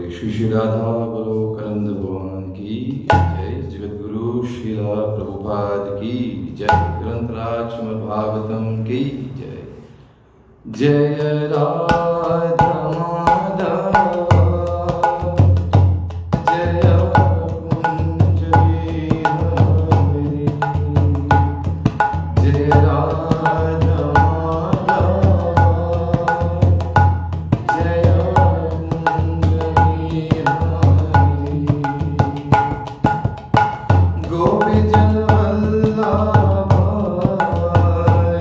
श्री श्री राधा गोलोकानंद भगवान की जय। जगत गुरु श्रीला प्रभुपाद की जय। ग्रंथराज श्रीमद् भागवतम की जय। जय राधा माधव जय कुंज बिहारी। जय राधा माधव जय कुंज बिहारी। गोपी जन वल्लभ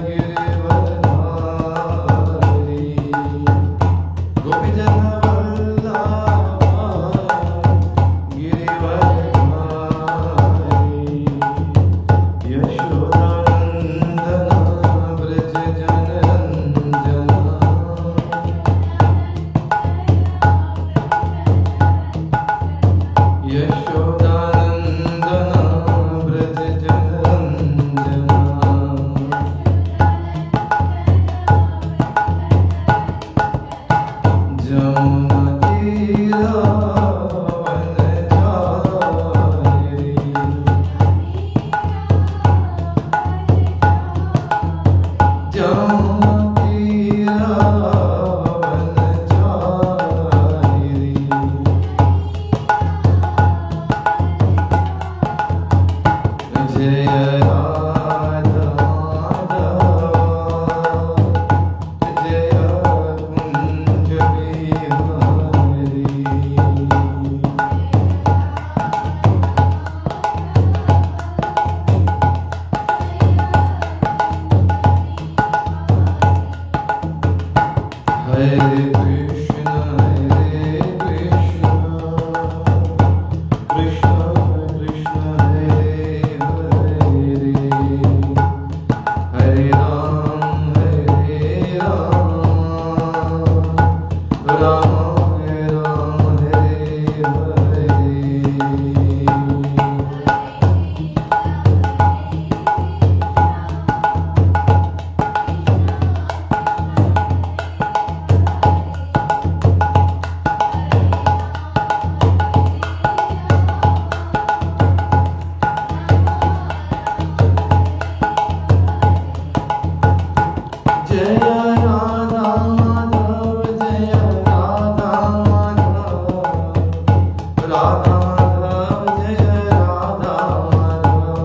गिरिवरधारी। गोपी जन वल्लभ गिरिवरधारी। यशोदानंदन व्रज जनरंजना। यशोदानंदन व्रज जनरंजना। जमुना तीरा वनचारी। जमुना तीरा वनचारी। जय राधा माधव जय कुंज बिहारी। हरे कृष्ण कृष्ण कृष्ण हरे हरे। हरे राम राम राम हरे हरे। जय राधा माधव जय राधा माधव। राधा माधव जय राधा माधव।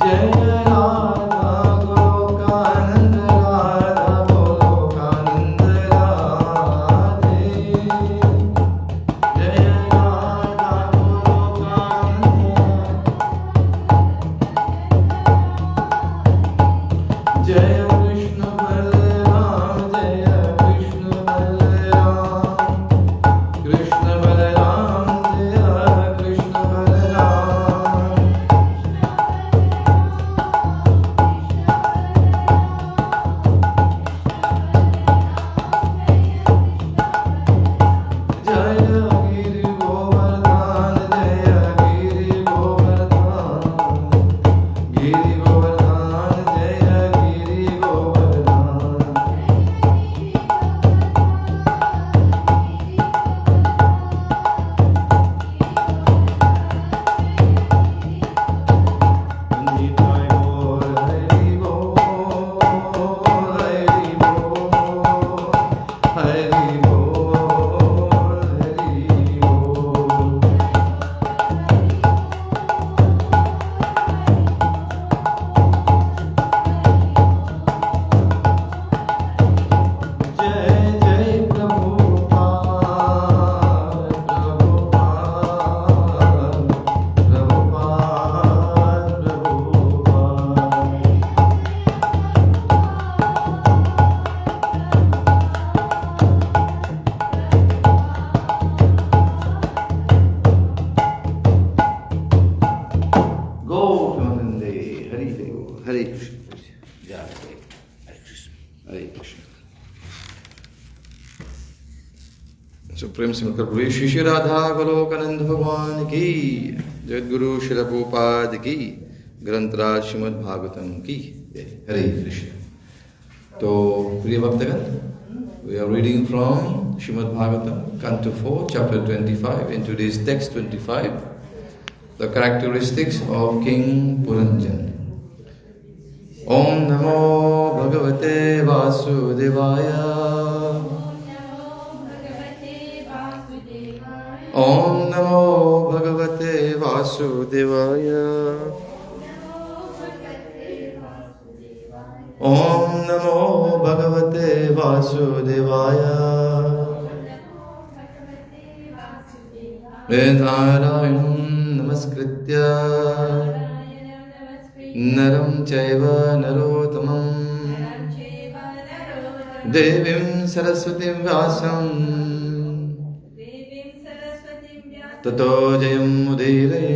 जय राधा गोलोकानंद राधा गोलोकानंद राधे। जय राधा गोलोकानंद। जय कृष्ण बलराम जय कृष्ण बलराम। कृष्ण बलराम जय कृष्ण बलराम। जय गिरि गोवर्धन जय गिरि गोवर्धन। गिरि गोवर्धन जय गिरि गोवर्धन। निताय बोल हरि बोल हरि बोल हरि बोल हरि बोल। जय जय प्रभुपाद प्रभुपाद प्रभुपाद प्रभुपाद। गोविंदे हरि देव हरे कृष्ण जय हरे कृष्ण हरे कृष्ण। सुप्रीम सिंगर प्रभु श्री श्री राधा गोलोकानंद भगवान की। जगद्गुरु श्रील प्रभुपाद की ग्रंथराज श्रीमद् भागवतम की जय। हरे कृष्ण। तो प्रिय भक्तगण, we are reading from Srimad Bhagavatam, Canto 4, Chapter 25. In today's text 25, the characteristics of King Puranjan. Om Namo Bhagavate Vasudevaya. Om Namo Bhagavate Vasudevaya. Om Namo Bhagavate Vasudevaya. Narayanam Namaskritya Naram Chaiva Narottamam Devim Saraswatim Vyasam Tato Jayam Udire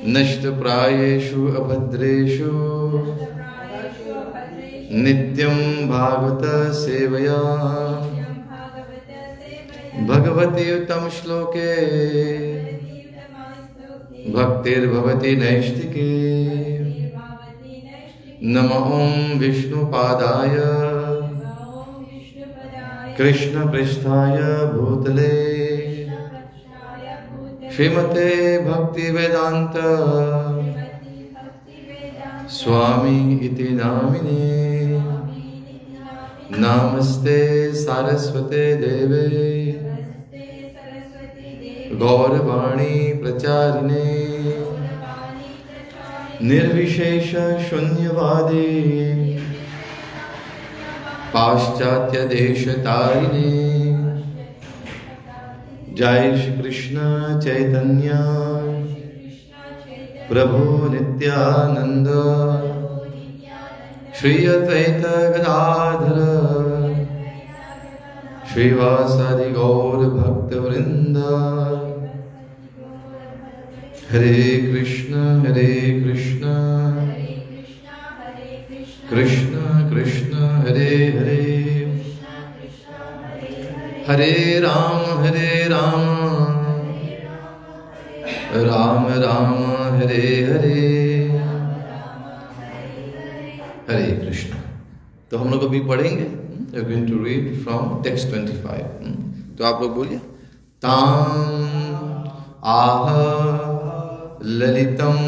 Nashtaprayeshu Abhadreshu Nityam Bhagavata Sevaya Bhagavati Uttam Shloke Bhaktir Bhavati Naishtike Nama Om Vishnu Padaya Krishna Pristhaya Bhutale Srimate Bhakti Vedanta Swami Iti Namine Namaste Saraswate Deve Gauravani Pracharine Nirvishesha Shunyavadi Paschatya Desha Tarine Jai Shri Krishna Chaitanya Prabhu Nityananda Shri Advaita Gadadhara Shri Vasadi Gaur Bhakta Vrinda Hare Krishna Krishna Krishna Hare Hare Hare Rama Ram Ram Hare Hare Hare Krishna। तो हम लोग अभी पढ़ेंगे, we are going to read from text 25। तो आप लोग बोलिए। ताम आह ललितम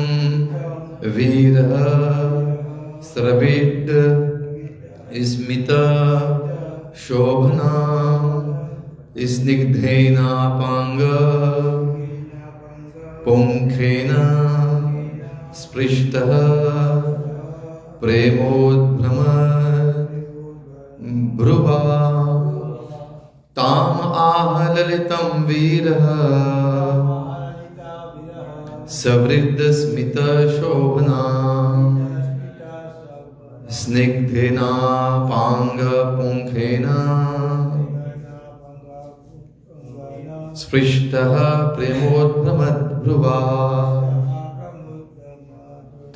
वीर स्रविड स्मित शोभना स्निग्धेनापांग पुंखेन स्पृष्टः प्रेमोद्भ्रम भ्रुवा ताम आह ललितं वीरः सवृद्ध स्मित शोभना स्निग्धेनापांग पुंखेन स्पृष्टः प्रेमोद्भ्रमद्भ्रुवा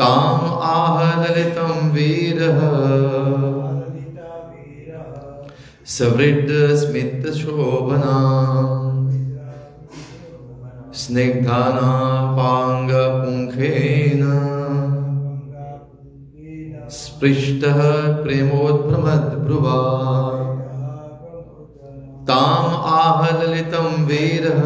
ताम आह ललितं वीरः सवृद्ध स्मित शोभना स्निग्धानापांग पुंखेन स्पृष्टः प्रेमोद्भ्रमद्भ्रुवा ताम आह ललितं वीरः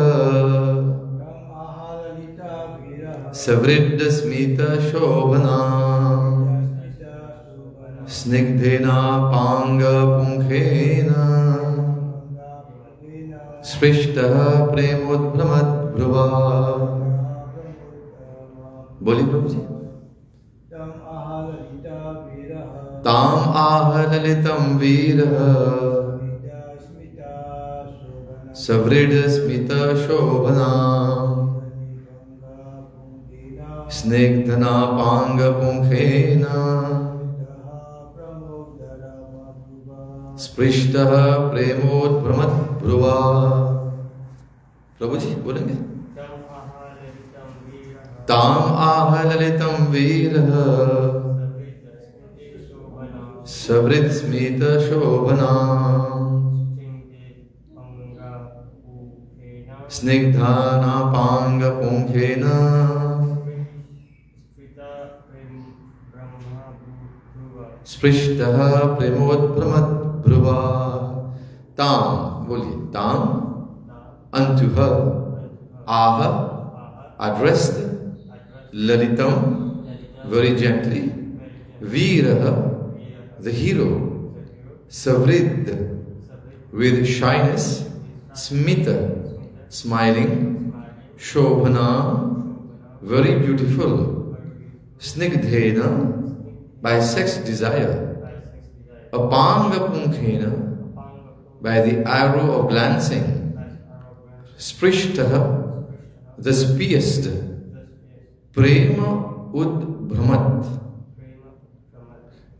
सवृद्ध स्मित शोभना स्निग्धेनापांग पुंखेन स्पृष्टः प्रेमोद्भ्रमद्भ्रुवा। बोलिए प्रभु जी। ताम आह ललितं वीरः सवृद्ध स्मित शोभना स्निग्धनापांग पुंखेन स्पृष्टः प्रेमोद्भ्रमद्भ्रुवा। प्रभु जी बोलेंगे। ताम आह ललितं वीरः सवृद्ध स्मित शोभना स्निग्धानापांग पुंखेन Sprishtaha premodbramat bhruva. Tam, boliye, tam, unto her, aha, addressed, lalitam, very gently, Veeraha, the hero, Savrid, with shyness, Smita, smiling, Shobhana, very beautiful, Snigdhena, by sex desire, Apanga Punkhena, by the arrow of glancing, Sprishtaha, the pierced, Prema Udbhramat,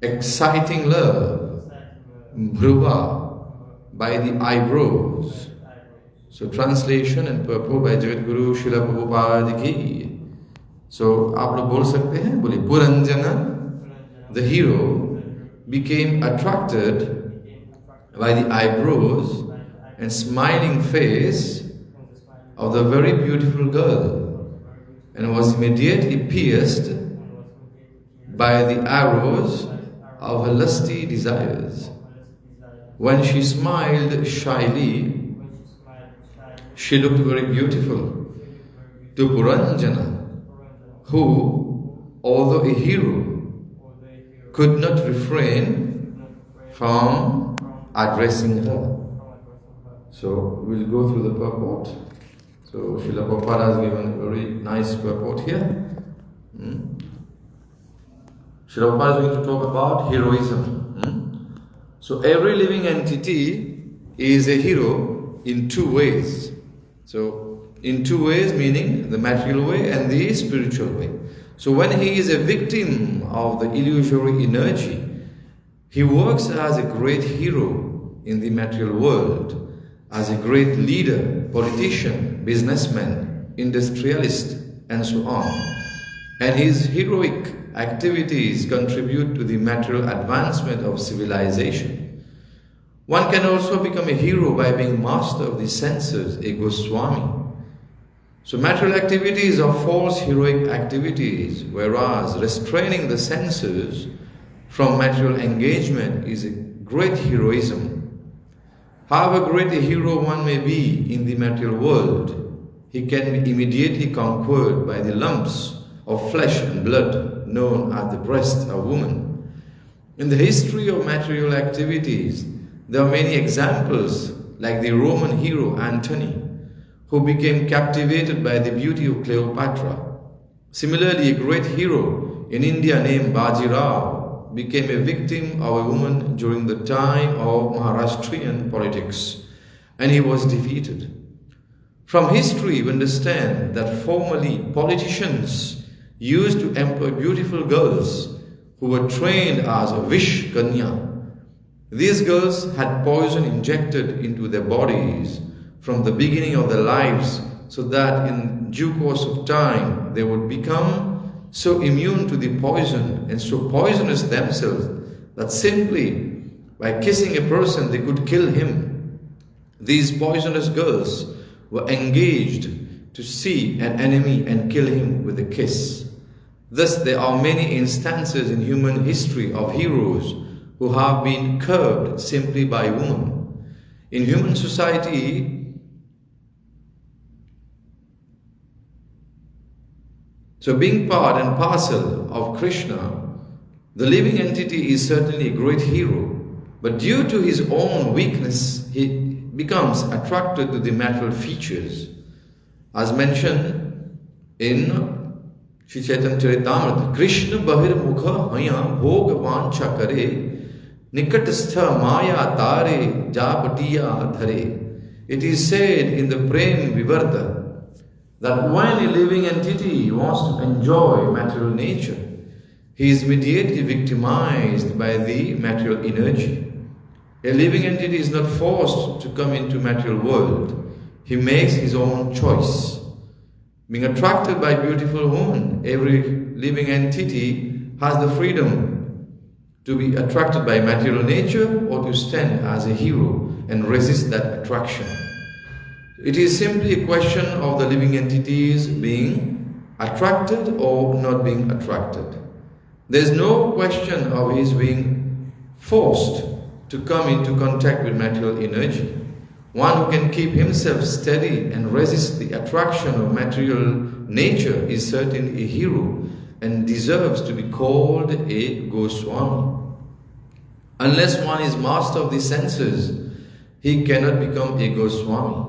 exciting love, Bhruva, by the eyebrows. So translation and purport by Jagat Guru Srila Prabhupada ki. So आप लोग बोल सकते हैं, बोले Puranjana, the hero, became attracted by the eyebrows and smiling face of the very beautiful girl, and was immediately pierced by the arrows of her lusty desires. When she smiled shyly, she looked very beautiful to Puranjana, who, although a hero, could not refrain from addressing her. So we'll go through the purport. So Srila Prabhupada has given a very nice purport here. Srila Prabhupada is going to talk about heroism. So every living entity is a hero in two ways. So in two ways, meaning the material way and the spiritual way. So when he is a victim of the illusory energy, he works as a great hero in the material world, as a great leader, politician, businessman, industrialist, and so on. And his heroic activities contribute to the material advancement of civilization. One can also become a hero by being master of the senses, a Goswami. So material activities are false heroic activities, whereas restraining the senses from material engagement is a great heroism. However great a hero one may be in the material world, he can be immediately conquered by the lumps of flesh and blood known as the breast of woman. In the history of material activities, there are many examples, like the Roman hero Antony, who became captivated by the beauty of Cleopatra. Similarly, a great hero in India named Baji Rao became a victim of a woman during the time of Maharashtrian politics, and he was defeated. From history, we understand that formerly politicians used to employ beautiful girls who were trained as a Vish Kanya. These girls had poison injected into their bodies from the beginning of their lives, so that in due course of time they would become so immune to the poison and so poisonous themselves that simply by kissing a person they could kill him. These poisonous girls were engaged to see an enemy and kill him with a kiss. Thus there are many instances in human history of heroes who have been curbed simply by women. In human society, so being part and parcel of Krishna, the living entity is certainly a great hero, but due to his own weakness, he becomes attracted to the material features. As mentioned in Shri Chaitanya Charitamrita, Krishna bahir mukha haya bhog vancha kare, nikatastha maya tare japatiya dhare. It is said in the Prem Vivarta that when a living entity wants to enjoy material nature, he is immediately victimized by the material energy. A living entity is not forced to come into material world. He makes his own choice. Being attracted by beautiful women, every living entity has the freedom to be attracted by material nature or to stand as a hero and resist that attraction. It is simply a question of the living entities being attracted or not being attracted. There is no question of his being forced to come into contact with material energy. One who can keep himself steady and resist the attraction of material nature is certainly a hero and deserves to be called a Goswami. Unless one is master of the senses, he cannot become a Goswami.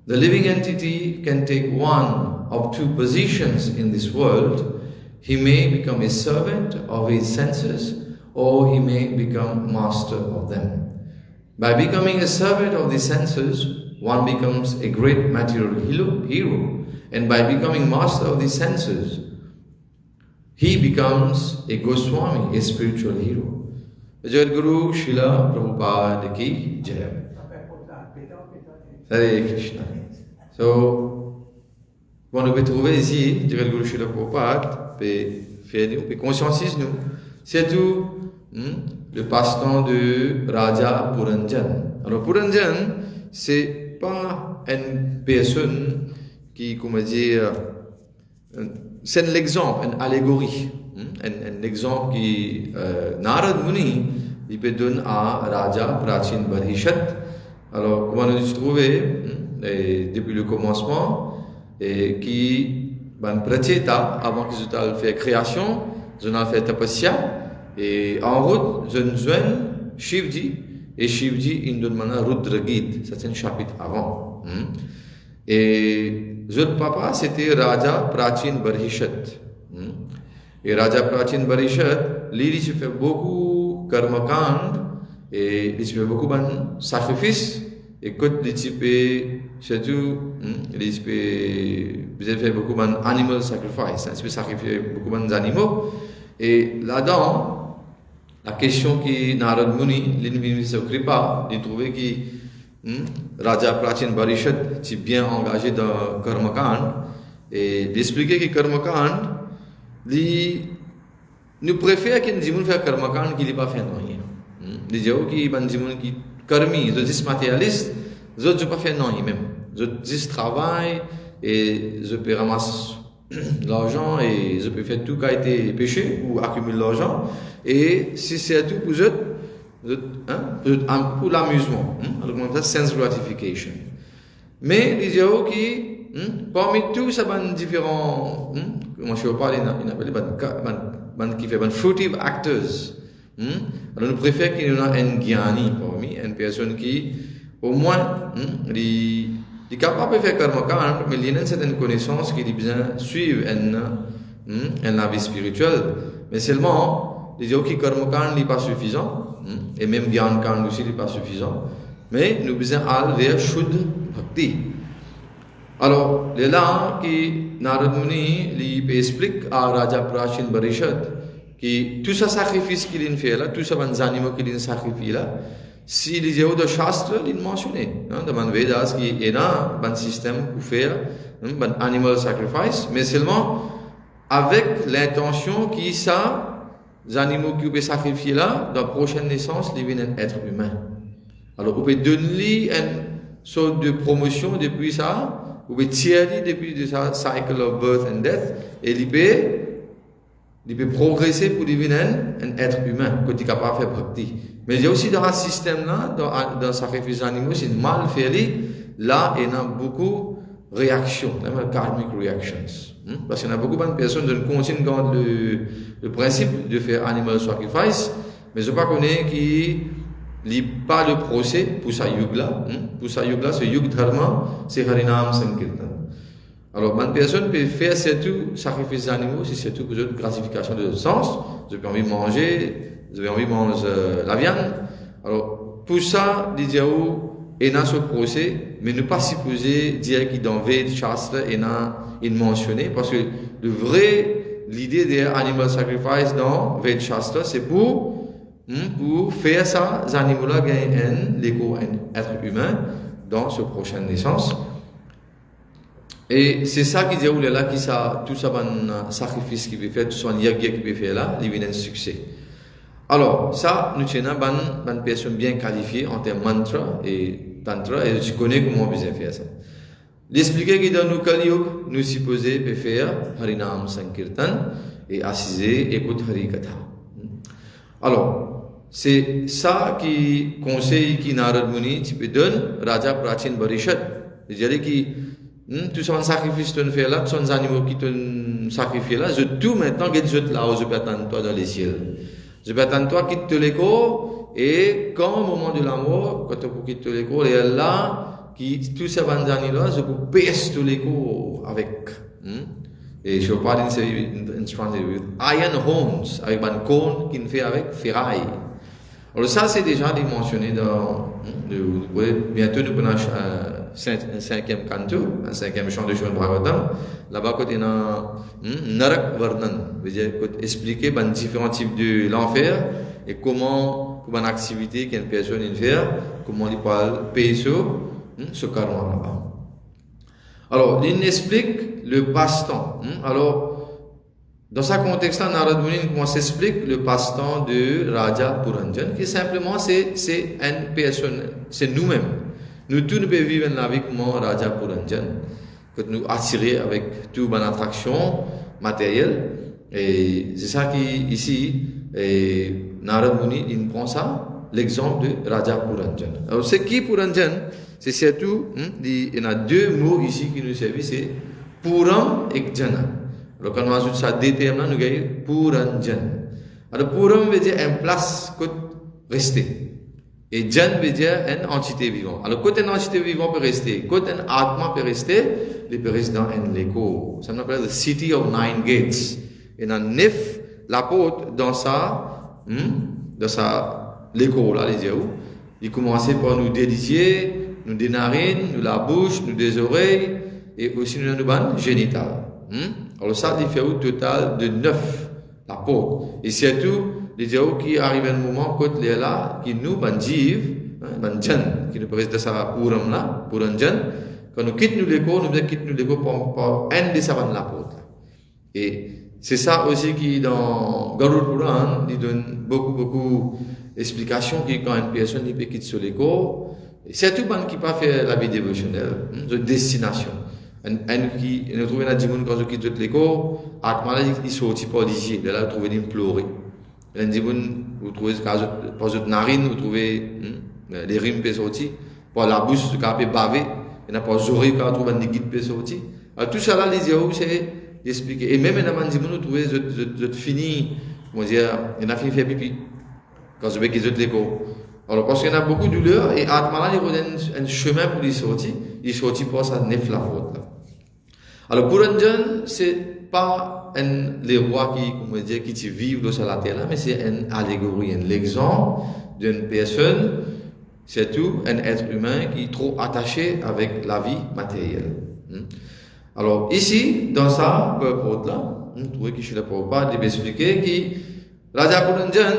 The living entity can take one of two positions in this world. He may become a servant of his senses, or he may become master of them. By becoming a servant of the senses, one becomes a great material hero, and by becoming master of the senses, he becomes a Goswami, a spiritual hero. Jagadguru Srila Prabhupada ki Jai. Hare Krishna. So, on peut trouver ici, Jagadguru Srila Prabhupada peut faire nous, peut conscientiser nous. C'est tout le passe-temps de Raja Puranjan. Alors Puranjan, c'est pas une personne qui, comment dire, c'est un exemple, une allégorie, un exemple qui Narad Muni il peut donner à Raja Prachin Barhishat. Alors comment nous trouver depuis le commencement qui ban Pracheta avant qu'ils aient fait création, ils ont fait tapasya. Et en route, je joins Shivji, et Shivji, il donne maintenant Rudra Gita, c'est un chapitre avant. Et notre papa, c'était Raja Prachin Barhishat. Et Raja Prachin Barhishat, lui, il fait beaucoup karmakand, et il fait beaucoup de sacrifices, et quand il fait, surtout, il fait beaucoup d'animal sacrifice, il fait sacrifier beaucoup d'animaux, et là-dedans, la question qui Narad Muni, l'invité Kripa, il trouvait que Raja Prachin Barhishat est bien engagé dans Karmakand et d'expliquer que Karmakand, nous préférons que nous fassions Karmakand qu'il n'est pas fait non. Nous disons que nous qui karmi, nous sommes matérialistes, nous ne pas fait non même. Nous travaillons et je peux ramasser l'argent et je peux faire tout qui a été péché ou accumuler l'argent. Et si c'est tout pour eux, pour l'amusement, alors ça sense gratification. Mais les gens qui, parmi tous ces différents, comment je vais parler, qui fait fruitive actors, alors nous préférons qu'il y ait un gyani parmi, une personne qui, au moins, est capable de faire karmakand, mais il y a une certaine connaissance qui est besoin de suivre la vie spirituelle. Mais seulement, les gens qui karmakand n'est pas suffisant, et même gyankand aussi n'est pas suffisant, mais nous besoin aller vers Shuddha Bhakti. Alors, c'est là que Narad Muni lui explique à Raja Prachin Barhishat que tout ce sacrifice qu'il fait là, tous ces animaux qu'il sacrifie là, si les gens de Shastra l'ont mentionné, dans les Vedas, qu'il y a un système pour faire un animal sacrifice, mais seulement avec l'intention que ça, les animaux qui sont sacrifiés là, dans la prochaine naissance, ils deviennent un être humain. Alors, vous pouvez donner une sorte de promotion depuis ça, vous pouvez tirer depuis ce cycle of birth and death, et il peut progresser pour devenir un être humain, quand il est capable de faire bhakti. Mais il y a aussi dans un système là, dans le sacrifice d'animaux, c'est mal fait, là, il y a beaucoup de réactions, karmic reactions. Parce qu'il y a beaucoup de personnes qui continuent le principe de faire animal sacrifice, mais je ne sais pas qu'il n'y a pas de procès pour sa yuga. Pour sa yuga, ce yuga dharma, c'est Harinam Sankirtan. Alors, une personne peut faire surtout sacrifice d'animaux, c'est surtout pour une gratification de sens. Vous avez envie de manger, vous avez envie de manger la viande. Alors, pour ça, il y a ce procès, mais ne pas supposer dire qu'il dans Ved Shastra, il mentionné, parce que l'idée des animal sacrifice dans Ved Shastra, c'est pour faire ça, les animaux-là gagnent un être humain dans ce prochaine naissance. Et c'est ça qui dit là, tout ça, un sacrifice qui peut faire, tout ça, un yagya qui peut faire là, il vient un succès. Alors, ça, nous tenons une personne bien qualifiée en termes mantra et tantra, et je connais comment on peut faire ça. D'expliquer que dans nos Kali Yuga, nous supposons faire Harinam Sankirtan et assiser, écoute Hari Katha. Alors, c'est ça qui conseille qui Narad Muni tu peux donner Raja Prachin Barishad. C'est-à-dire que tout son sacrifice tu fais là, tous les animaux qui te sacrifient là, je tout maintenant que je là où je peux attendre toi dans les ciels. Je peux attendre toi quitte l'écho et quand au moment de la mort, quand tu quittes l'écho, et là qui tous ces animaux là, je peux baisser tout l'écho avec. Et je parle d'une iron horns, avec un cône qui fait avec ferraille. Alors ça c'est déjà mentionné dans bientôt nous prenons un cinquième canto, un cinquième chant de Srimad Bhagavatam. Là-bas côté Narak Varnan, veut dire expliquer différents types de l'enfer et comment une activité qu'une personne fait, comment il peut payer ce karma là-bas. Alors il explique le passe-temps. Alors dans ce contexte-là, Narad Muni commence à expliquer le passe-temps de Raja Puranjan, qui simplement c'est une personne, c'est nous-mêmes. Nous tous nous pouvons vivre la vie comme Raja Puranjan, que nous attirer avec toute bonne attraction matérielle. Et c'est ça qui ici, Narad Muni il prend ça, l'exemple de Raja Puranjan. Alors c'est qui Puranjan? C'est surtout, il y a deux mots ici qui nous servent, c'est Puram et Jana. Alors quand on ajoute ça deux termes là, nous gagnons Puranjan. Alors Puram veut dire une place que rester. Et Jan veut dire une entité vivante. Alors quand une entité vivante peut rester, quand une atma peut rester, il peut rester dans un l'écho. Ça s'appelle the city of nine gates. Et dans neuf la porte dans ça l'écho là, les yeux. Il commençait par nous dédier, nous des narines, nous la bouche, nous des oreilles et aussi nous des bandes génitales. Alors ça, il fait au total de 9 la porte. Et surtout, les gens qui arrivent à un moment quand les là, qui nous bandiv, banjan, qui nous présente ça Puram là, Puranjan, quand nous quittons l'écho, nous quittons l'écho pour un des savants la porte. Et c'est ça aussi qui dans Garuda Puran, il donne beaucoup d'explications qui quand une personne peut quitter sur l'écho, c'est tout le monde qui peut faire la vie dévotionnelle, de destination. Qui nous trouve dans Dimoun quand je quitte l'écho, Atma il sortit par l'ici, de là vous trouvez d'implorer. Dans Dimoun vous trouvez par votre narine, vous trouvez les rimes peut sortir, par la bouche vous peut baver, et n'a pas les oreilles quand vous trouvez des guides peut sortir. Alors tout ça là les yeux c'est expliqué. Et même dans Dimoun vous trouvez vous fini, comment dire, il a fini faire pipi quand je vais quitter l'écho. Alors parce qu'il y a beaucoup de douleur et Atma là il redonne un chemin pour y sortir, il sortit pour ça neuf la route là. Alors Puranjan c'est pas les rois qui vivent dans la terre là, mais c'est une allégorie, l'exemple d'une personne, surtout un être humain qui est trop attaché avec la vie matérielle. Alors ici dans ça purport là, vous trouvez que je suis là pour pas de expliquer que Raja Puranjan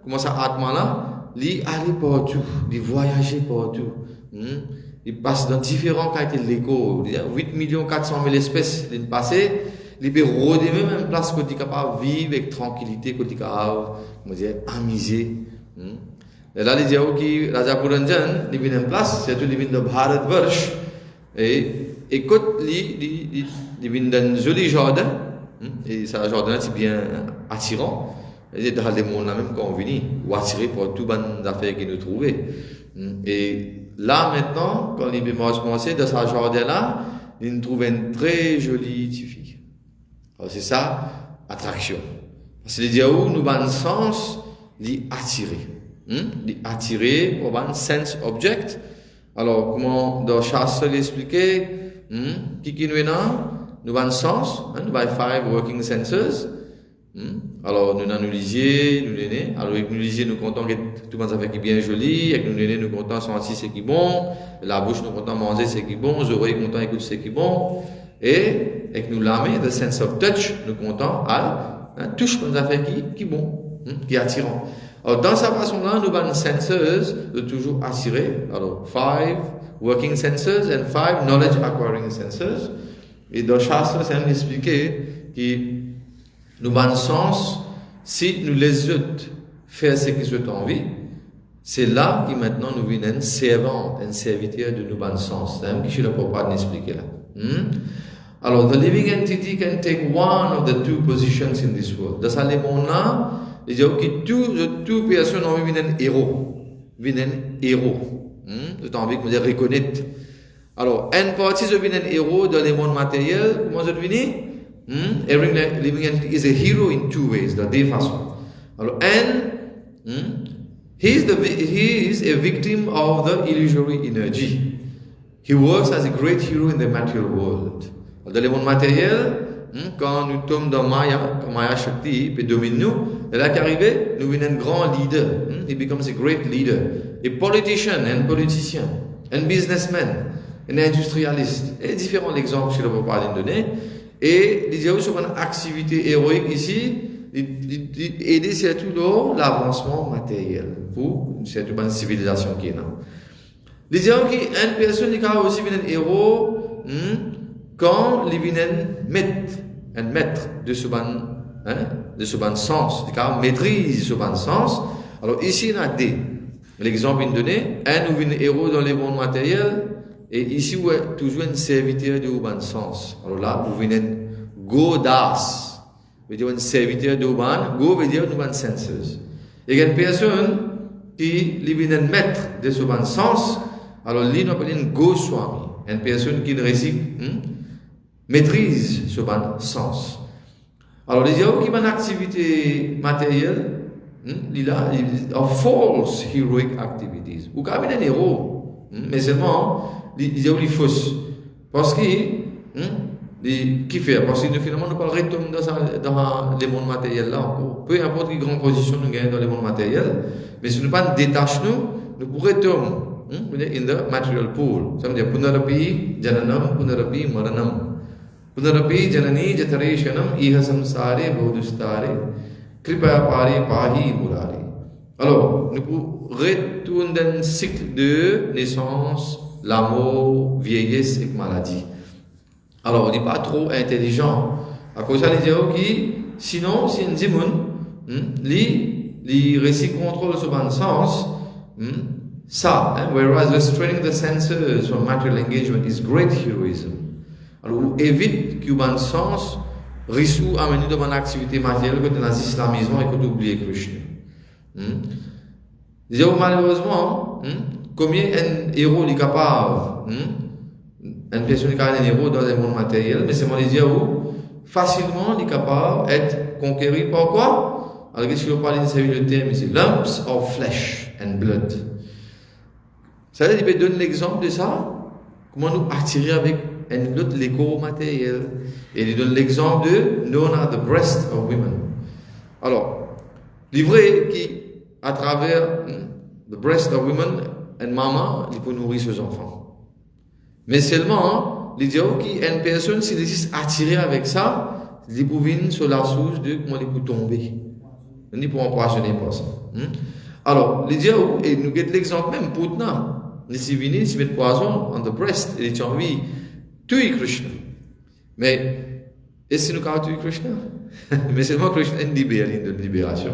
comment ça Atma là il allait partout, il voyageait partout. Il passe dans différents quartiers de l'écho. 8 400 000 espèces il passé. Il peut rôder même une place où il est capable de vivre avec tranquillité, où il est capable de amuser. Et là, il dit que Raja Puranjan, il vient en place, surtout il vient de Bharatvarsh. Et quand il vient dans un joli jardin, et ce jardin est bien attirant. Et dans les mondes là même quand on vient, ou attiré par toutes les affaires qu'il nous trouvait. Et là maintenant, quand il va commencer dans ce jardin là, il nous trouve une très jolie petite fille. Alors c'est ça, attraction. Parce que les diaous nous ont un sens d'attirer. D'attirer pour un sense object. Alors comment dans Shastra l'expliquer, qui nous est là, nous avons un sens, nous avons 5 working senses. Alors nous avons nous lisier, nous l'aînés. Alors avec nous lisier, nous comptons que tout le monde fait qui est bien joli. Avec nous l'aînés, nous comptons sentir ce qui est bon. La bouche, nous comptons manger ce qui est bon. Les oreilles, nous comptons écouter ce qui est bon. Et avec nous l'âme, the sense of touch, nous comptons à touche qu'on a fait qui est bon, qui est attirant. Alors dans sa façon-là, nous avons senses de toujours attirer. Alors 5 working senses and 5 knowledge acquiring senses. Et dans Shastra, c'est expliqué que nous avons sens, si nous les autres faire ce qu'ils ont envie, c'est là que maintenant nous venons un servant, un serviteur de nous avons sens. C'est même que je ne peux pas l'expliquer là. Alors, the living entity can take one of the two positions in this world. Dans ce monde-là, il dit que toute personne a envie d'un héros. Un héros. J'ai envie de me dire reconnaître. Alors, une partie de un héros dans le monde matériel, comment je devine? Every living entity is a hero in two ways, de deux façons. Alors, he is a victim of the illusory energy. He works as a great hero in the material world. Dans le monde matériel, quand nous tombons dans Maya, quand Maya Shakti peut dominer nous, et là qu'arrivé, nous venons un grand leader. He becomes a great leader. A politician, un politicien, un businessman, un industrialiste. Et différents exemples que je vais pas donner. Et il y a aussi une activité héroïque ici, aider surtout dans l'avancement matériel pour cette civilisation qui est là. Il y a une personne qui a aussi un héros quand il vient un maître de ce bon sens, qui maîtrise ce bon sens. Alors ici, on a deux. L'exemple est donné, un ou un héros dans les mondes matériels, et ici, vous êtes toujours un serviteur de bon sens. Alors là, vous venez godas, vous dire un serviteur de bon, go veut dire de bon senses. Il y a une personne qui vient un maître de ce bon sens, alors lui, on appelle un Goswami, une personne qui maîtrise ce bon sens. Alors, les gens qui ont une activité matérielle, il a false heroic activities. Ou quand même un héros, mais seulement, il y a des fausses. Parce que, qui fait? Parce que finalement, nous parlons dans le monde matériel là encore. Peu importe quelle grande position nous gagnons dans le monde matériel, mais si nous ne détachons nous pourrions tomber in the material pool. Ça veut dire Punarapi, Jananam, Punarapi, Maranam. Punarapi, Janani, Jatare, Shanam, Iha Samsare, Bodhustare, Kripa Pari, Pahi, Murari. Alors, nous pourrons retourner dans un cycle de naissance, la mort, vieillesse et maladie. Alors, on n'est pas trop intelligent. À cause de ça, les gens qui, sinon, si un démon, les récits contrôlent ce bon sens, ça, whereas restraining the senses from material engagement is great heroism. Alors, on évite que bon sens risque amener de bonne activité matérielle que dans l'islamisme et que d'oublier Krishna. Les gens, malheureusement, combien un héros est capable, une personne qui a un héros dans le monde matériel, mais c'est moi les dire facilement il est capable d'être conquéri par quoi? Alors qu'est-ce que je parle de terme ici? Lumps of flesh and blood. Ça veut dire, il peut donner l'exemple de ça, comment nous attirer avec un autre l'écho matériel. Et il donne l'exemple de known as the breast of women. Alors, l'ivraie qui, à travers the breast of women, une maman, il peut nourrir ses enfants. Mais seulement, il dit qu'une personne, s'il est attiré avec ça, il peut venir sur la source de comment il peut tomber. Il peut empoisonner pour ça. Alors, il dit, et nous avons l'exemple même pour nous. Si venu, il met poison on the breast, il dit envie tuer Krishna. Mais, est-ce que nous avons tué Krishna? Mais seulement Krishna est une libération.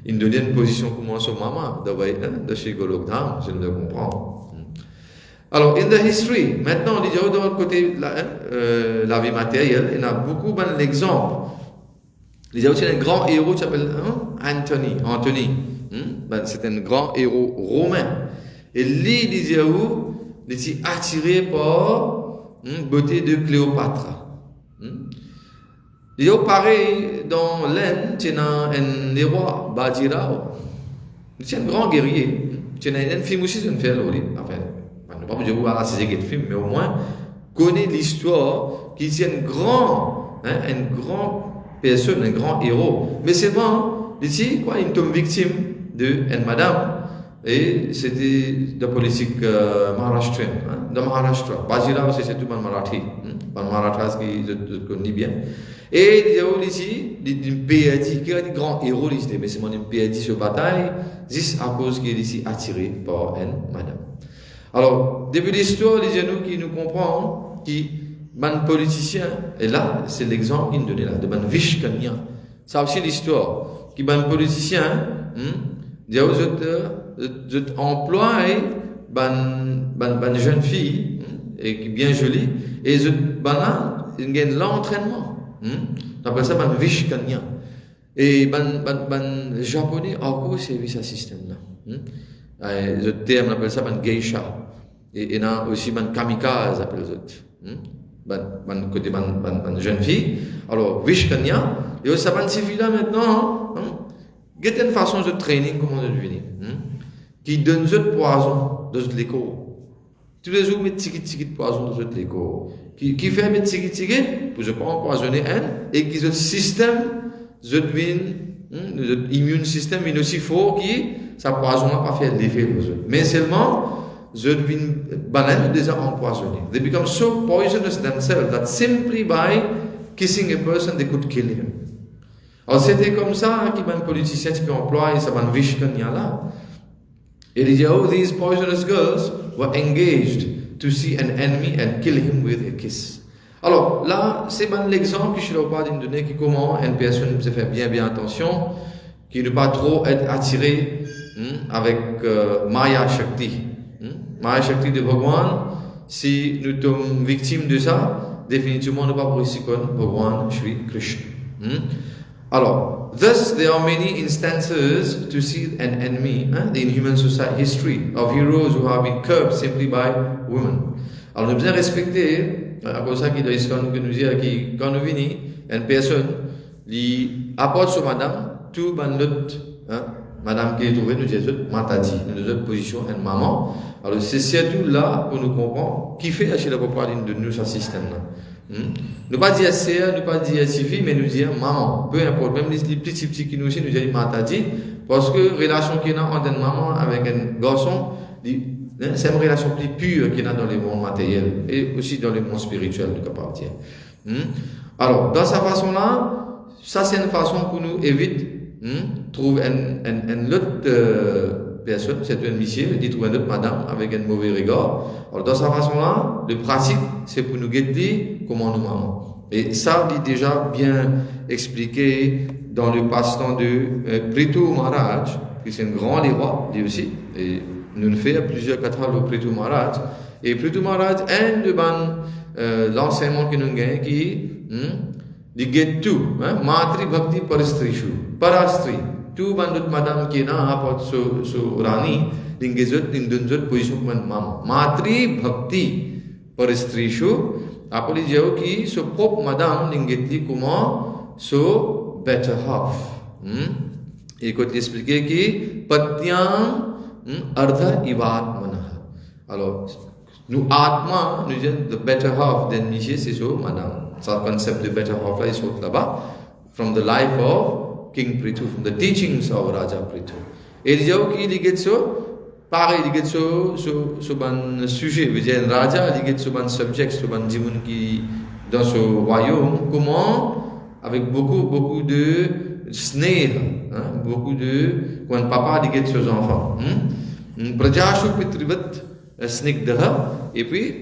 Il donne une position comme son maman, de chez Golokdham, je le comprends. Alors, in the history, maintenant, on dit de l'autre côté la vie matérielle, il y a beaucoup d'exemples. Il y a aussi un grand héros qui s'appelle Anthony. C'est un grand héros romain. Et lui, il disait il était attiré par la beauté de Cléopâtre. Il y a pareil dans l'Inde, il y a un roi, Bajirao. C'est un grand guerrier. Il y a un film aussi, c'est un film. Enfin, je ne vais pas dire voilà, c'est un film, mais au moins, connaît l'histoire qu'il y a un grand personne, un grand héros. Mais seulement, ici, il tombe victime d'une madame. Et c'était de la politique maharashtrienne, de Maharashtra. Bajirao, c'est tout le Marathi. Le Maratha, je connais bien. Et il y a ici un pays qui est un grand héros, mais c'est un pays sur bataille, juste à cause qu'il est ici attiré par une madame. Alors, depuis l'histoire, les gens qui nous comprennent, qui un politicien, et là, c'est l'exemple qu'il nous donne là, de un Vishkanya. Ça aussi l'histoire, qui un politicien, il y a je emploie une jeune fille, et qui est bien joli, et il y a l'entraînement. On appelle ça ban Vishkanya. Et ban japonais, encore, c'est ce système-là. Le terme, on appelle ça ban geisha. Et il y a aussi ban kamikaze, appelle les autres. Côté ban jeune fille. Alors, Vishkanya, et ça ban ces là maintenant, il y a une façon de training, comment de devenir, qui donne des poisons dans l'école. Tous les jours, mettre petit poison dans l'école. Qui fait mettre petit, pour ne pas empoisonner un, et qui a un système, notre immune système est aussi fort qui, ça poison n'a pas fait l'effet pour eux. Mais seulement, banane déjà empoisonné. They become so poisonous themselves that simply by kissing a person, they could kill him. Alors c'était comme ça qu'il y a un politicien qui peut employer ça, un Vishkanya là. Et il dit, oh, these poisonous girls were engaged to see an enemy and kill him with a kiss. Alors là, c'est l'exemple que je leur parle d'une donnée qui comment une personne se fait bien attention, qui ne pas trop être attirée avec Maya Shakti. Maya Shakti de Bhagwan, si nous sommes victimes de ça, définitivement nous ne pas pour ici comme Bhagwan Shri Krishna. Alors, thus there are many instances to see an enemy in human society history of heroes who have been curbed simply by women. Alors, nous devons respecter, à cause de ça qu'il nous dit que quand nous venons, une personne qui apporte sur madame, tout l'autre, madame qui est trouvée, nous disons, matadi, nous avons position une maman. Alors, c'est surtout là pour nous comprendre qui fait chez la population de nous ce système-là. Ne pas dire CR, ne pas dire Sifi, mais nous dire maman. Peu importe, même les petits qui nous disent, nous disons matadi, parce que la relation qu'il y a entre une maman avec un garçon, c'est une relation plus pure qu'il y a dans le monde matériel et aussi dans le monde spirituel de partir. Alors, dans sa façon-là, ça c'est une façon pour nous éviter trouver une autre personne, c'est un monsieur, il dit trouver une autre madame avec un mauvais regard. Alors, dans sa façon-là, le pratique, c'est pour nous guider comment nous maman. Et ça, il est déjà bien expliqué dans le passe-temps de Prithu Maharaj, qui c'est un grand roi, lui aussi. Et nous le faisons plusieurs catalogues au Prithu Maharaj. Et Prithu Maharaj, un de l'enseignement que nous avons, qui dit tout, Matri Bhakti Parastrishu, Parastri. Tout bandut madame qui est là, apporte sur Rani, d'une autre position comme maman. Matri Bhakti Parastrishu, après les gens qui se propre madame, l'ingéti comment, so better half. Et quand il expliquait que Patyam Ardha Ivatmana. Alors, nous Atma, nous disons the better half, then Niché, c'est so madame. Ça, le concept de better half là, il saute là-bas, from the life of King Prithu, from the teachings of Raja Prithu. Et il dit qu'il y a pareil, il y a sur un sujet, il y a un Raja, il y a sur un subject, sur un dimun qui dans ce royaume, comment, avec beaucoup de sneha, beaucoup de, quand papa dit que ses enfants, Prajashu Pitrivat Snigdaha, et puis,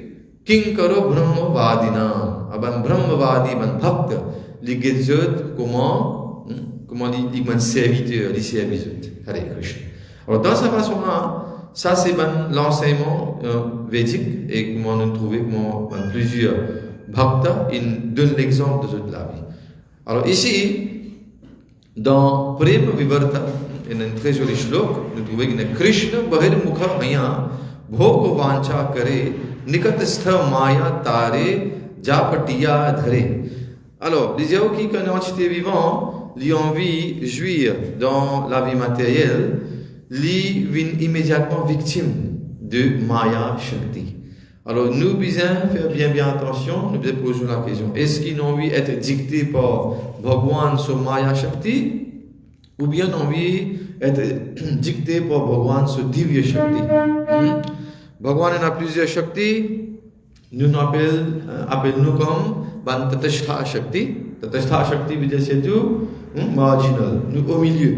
King Karo Brahmavadinam, Aban Brahmavadi, Ban Bhakta, les Gedzot, comment il dit serviteur, les serviteurs. Hare Krishna. Alors, dans cette façon-là, ça c'est l'enseignement védique et comment nous trouver comment plusieurs bhaktas, ils donnent l'exemple de toute la vie. Alors, ici, dans Prem Vivarta, il y a un très joli shlok, nous trouvons que Krishna Bahir Mukha Maya Bhoga Vancha Kare Nikatastha Maya Tare Japatiya Dhare. Alors, les gens qui connaissent l'entité vivante, li envie jouir dans la vie matérielle, li viennent immédiatement victime de Maya Shakti. Alors, nous devons faire bien attention, nous devons poser la question, est-ce qu'ils ont envie d'être dictés par Bhagwan sur Maya Shakti, ou bien envie d'être dictés par Bhagwan sur Divya Shakti? Bhagwan a plusieurs Shakti, nous appelons comme Tatastha Shakti. Tatastha Shakti veut dire c'est tout marginal, nous au milieu.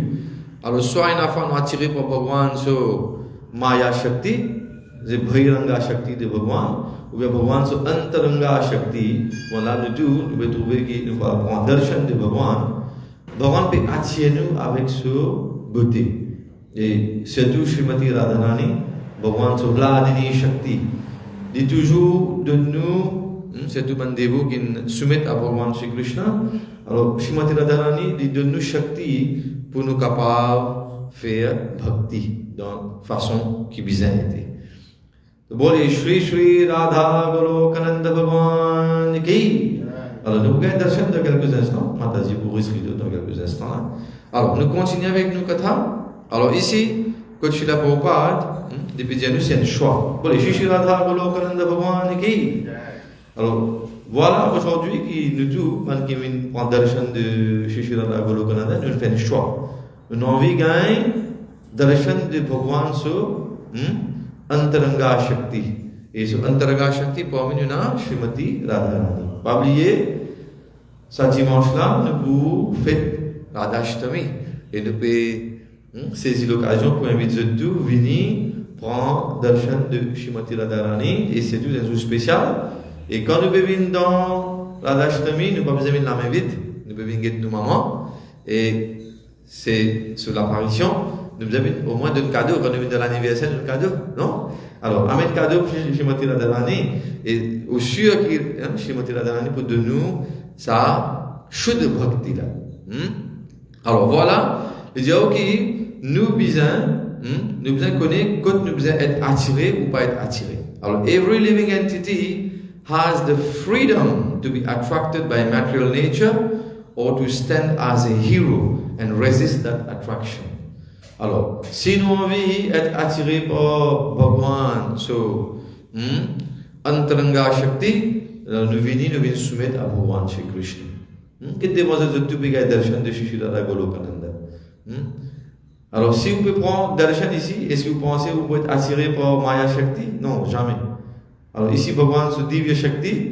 Alors, soit une fois nous attirés par Bhagwan sur Maya Shakti, c'est Bhiranga Shakti de Bhagwan, ou bien Bhagwan sur Antaranga Shakti. Voilà, nous pouvons trouver qu'il faut prendre darshan de Bhagwan. Bhagwan peut attirer nous avec sa beauté. Et surtout, Srimati Radharani, Bhagwan sur Vladini Shakti. dit toujours de nous, c'est tout un dévot qui soumet à Bhagavan Shri Krishna. Alors, Srimati Radharani dit de nous Shakti pour nous capables de faire bhakti dans façon qui bizarre était. Bolez Shri Shri Radha Golokananda Bhagavan qui. Alors, nous pouvons darshan dans quelques instants. Mataji pour risquer dans quelques instants. Là. Alors, nous continuons avec nos katha. Alors, ici, quand Srila Prabhupada, depuis nous, c'est un choix. Bolez Shri Shri Radha Golokananda Bhagavan qui. Alors, voilà aujourd'hui qui nous dit, quand nous prenons darshan de Shri Shri Radha Golokananda, nous faisons un choix. Nous avons envie de gagner darshan de Bhagavan sur Antaranga Shakti. Et ce Antaranga Shakti, parmi nous, Srimati Radharani. Pas oublier, ce dimanche-là, nous faisons Radhashtami. Et nous pouvons saisir l'occasion pour inviter tous à venir prendre darshan de Srimati Radharani. Et c'est tout un jour spécial. Et quand nous venons dans Radhashtami, nous ne pouvons pas venir la main vide. Nous pouvons venir nos mamans. Et c'est sur l'apparition. Nous avons au moins deux cadeaux. Quand nous venons de l'anniversaire, un cadeau, non? Alors, amène cadeau chez Srimati Radharani. Et au sûr que Srimati Radharani pour de nous, ça, chute de bhakti là. Alors voilà, il dit ok, nous besoin connaître quand nous besoin être attirés ou pas être attirés. Alors, every living entity has the freedom to be attracted by material nature or to stand as a hero and resist that attraction. Alors, si nous avons envie d'être attirés par Bhagavan, Antaranga Shakti, nous venons soumettre à Bhagavan Shri Krishna. Qu'est-ce que vous avez tout bégaye darshan de Shri Shri Radha Golokananda? Alors, si vous pouvez prendre darshan ici, est-ce que vous pensez que vous pouvez être attiré par Maya Shakti? Non, jamais. Alors, ici, Bhagavan se Divya Shakti,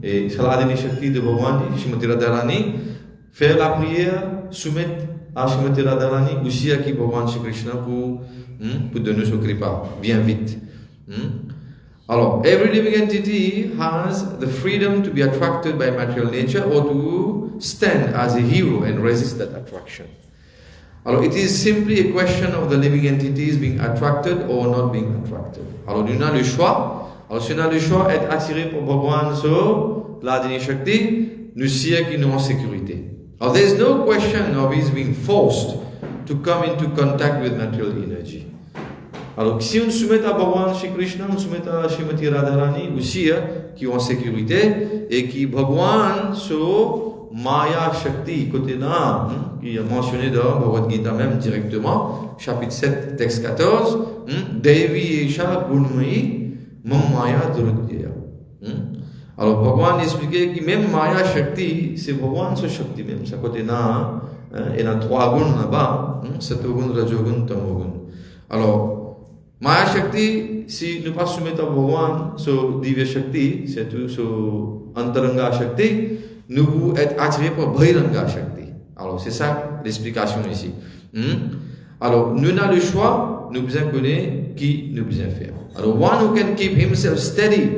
et Saladini Shakti de Bhagavan, Srimati Radharani, faire la prière, soumettre à Srimati Radharani, aussi à qui Bhagavan Shri Krishna pour donner ce kripa, bien vite. Alors, every living entity has the freedom to be attracted by material nature or to stand as a hero and resist that attraction. Alors, it is simply a question of the living entities being attracted or not being attracted. Alors, nous avons le choix. Alors, si on a le choix d'être attiré par Bhagavan sur la Dini Shakti, nous sommes qui nous en sécurité. Alors, there is no question of his being forced to come into contact with material energy. Alors, si on soumet à Bhagavan Shri Krishna, on soumet à Srimati Radharani aussi, qui ont en sécurité, et qui Bhagavan sur Maya Shakti, côté là, qui est mentionné dans Bhagavad Gita même directement, chapitre 7, texte 14, Devi Esha Gunmai Mam Maya Durudya. Alors, Bhagavan expliquait que même Maya Shakti, c'est Bhagavan sur Shakti même, c'est côté là, il y a 3 guns là-bas, Satogun, Rajogun, Tamogun. Alors, Maya Shakti, si nous ne pas soumettre à Bhagavan sur Divya Shakti, c'est tout sur Antaranga Shakti, nous pouvons être attirés par Bhairanga Shakti. Alors, c'est ça l'explication ici. Alors, nous avons le choix, nous devons connaître qui nous devons faire. Alors, one who can keep himself steady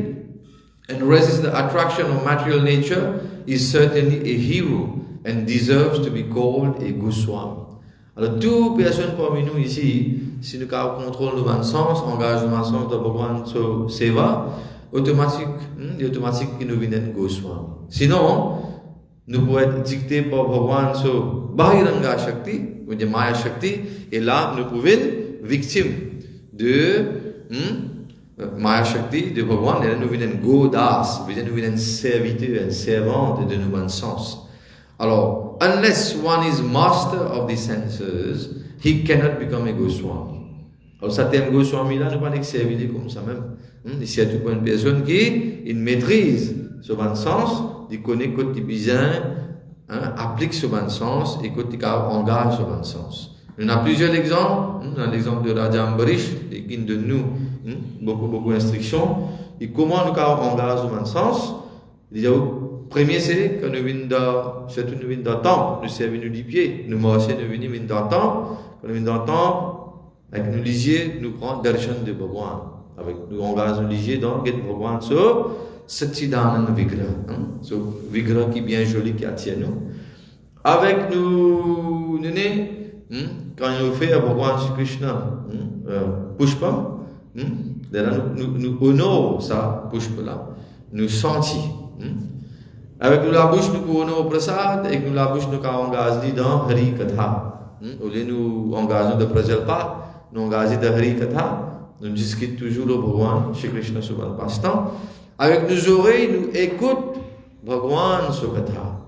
and resist the attraction of material nature is certainly a hero and deserves to be called a Goswami. Alors, toute personne parmi nous ici, si nous contrôlons le sens, engage le sens de Bhagavan sur Seva, automatique que nous venons Goswami. Sinon, nous pouvons être dictés par Bhagavan sur Bhairanga Shakti, ou de Maya Shakti, et là, nous pouvons être victimes de Maya Shakti, de Bhagavan, et là, nous venons Godas, nous venons serviteurs, un servant de nos sens. Alors, unless one is master of the senses, he cannot become a Goswami. Alors, ça thème Goswami là, nous pas servir comme ça même. Ici, il y a une personne qui maîtrise ce bon sens, il connaît que tu besoin, applique ce bon sens et que tu engage ce bon sens. On a plusieurs exemples. On a l'exemple de Raja Ambarish, qui donne nous beaucoup d'instructions. Et comment nous engage ce bon sens? Premier, c'est que nous venons dans le temple, nous servons du pied, nous marchons, nous venons dans le temple, quand nous venons dans le temple, avec nos lisiers, nous prenons darshan de Bhagavan. Avec nous engageons nos lisiers dans le Bhagavan sur Satchidananda Vigraha, ce Vigraha qui est bien joli, qui attire nous. Avec nous, quand nous faisons à Bhagavan Shri Krishna, Pushpa, nous honorons ça, bouche là, nous sentis. Avec nous la bouche, nous pouvons honorer prasad, et nous la bouche, nous engager dans Hari Katha. Au lieu nous engager de Prajalpa, nous engager de Hari Katha, nous discutons toujours le Bhagwan, Shri Krishna Subhan Pastan. Avec nos oreilles, nous écoutons Bhagwan Sukatha.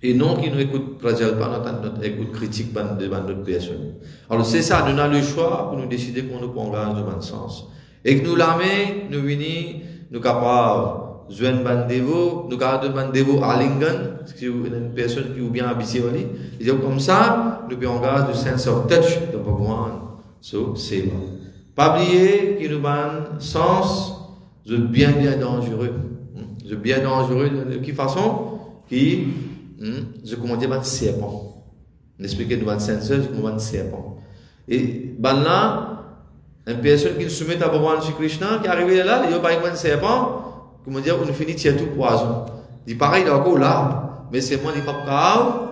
Et non qui nous écoute Prajalpa, notre écoute critique de notre personne. Alors c'est ça, nous avons le choix pour nous décider qu'on nous engage dans le sens. Et que nous l'amène, nous venons, nous capables de joindre un dévot, nous capables de un dévot à Lingan, c'est une personne qui est bien habituée à lui. Et comme ça, nous pouvons engager le sense of touch de Bhagwan. So, c'est bon. Pas oublier qu'il nous a un sens de bien dangereux. De bien dangereux, de quelle façon? Qui, je commande un serpent. N'expliquez nous un sens, je commande un serpent. Et, ben là, une personne qui se soumet à Bhagwan Shri Krishna, qui arrive là, il y a un serpent, comment dire, on finit de tout poison. Il pareil, il est encore là, mais c'est moi, il n'est pas capable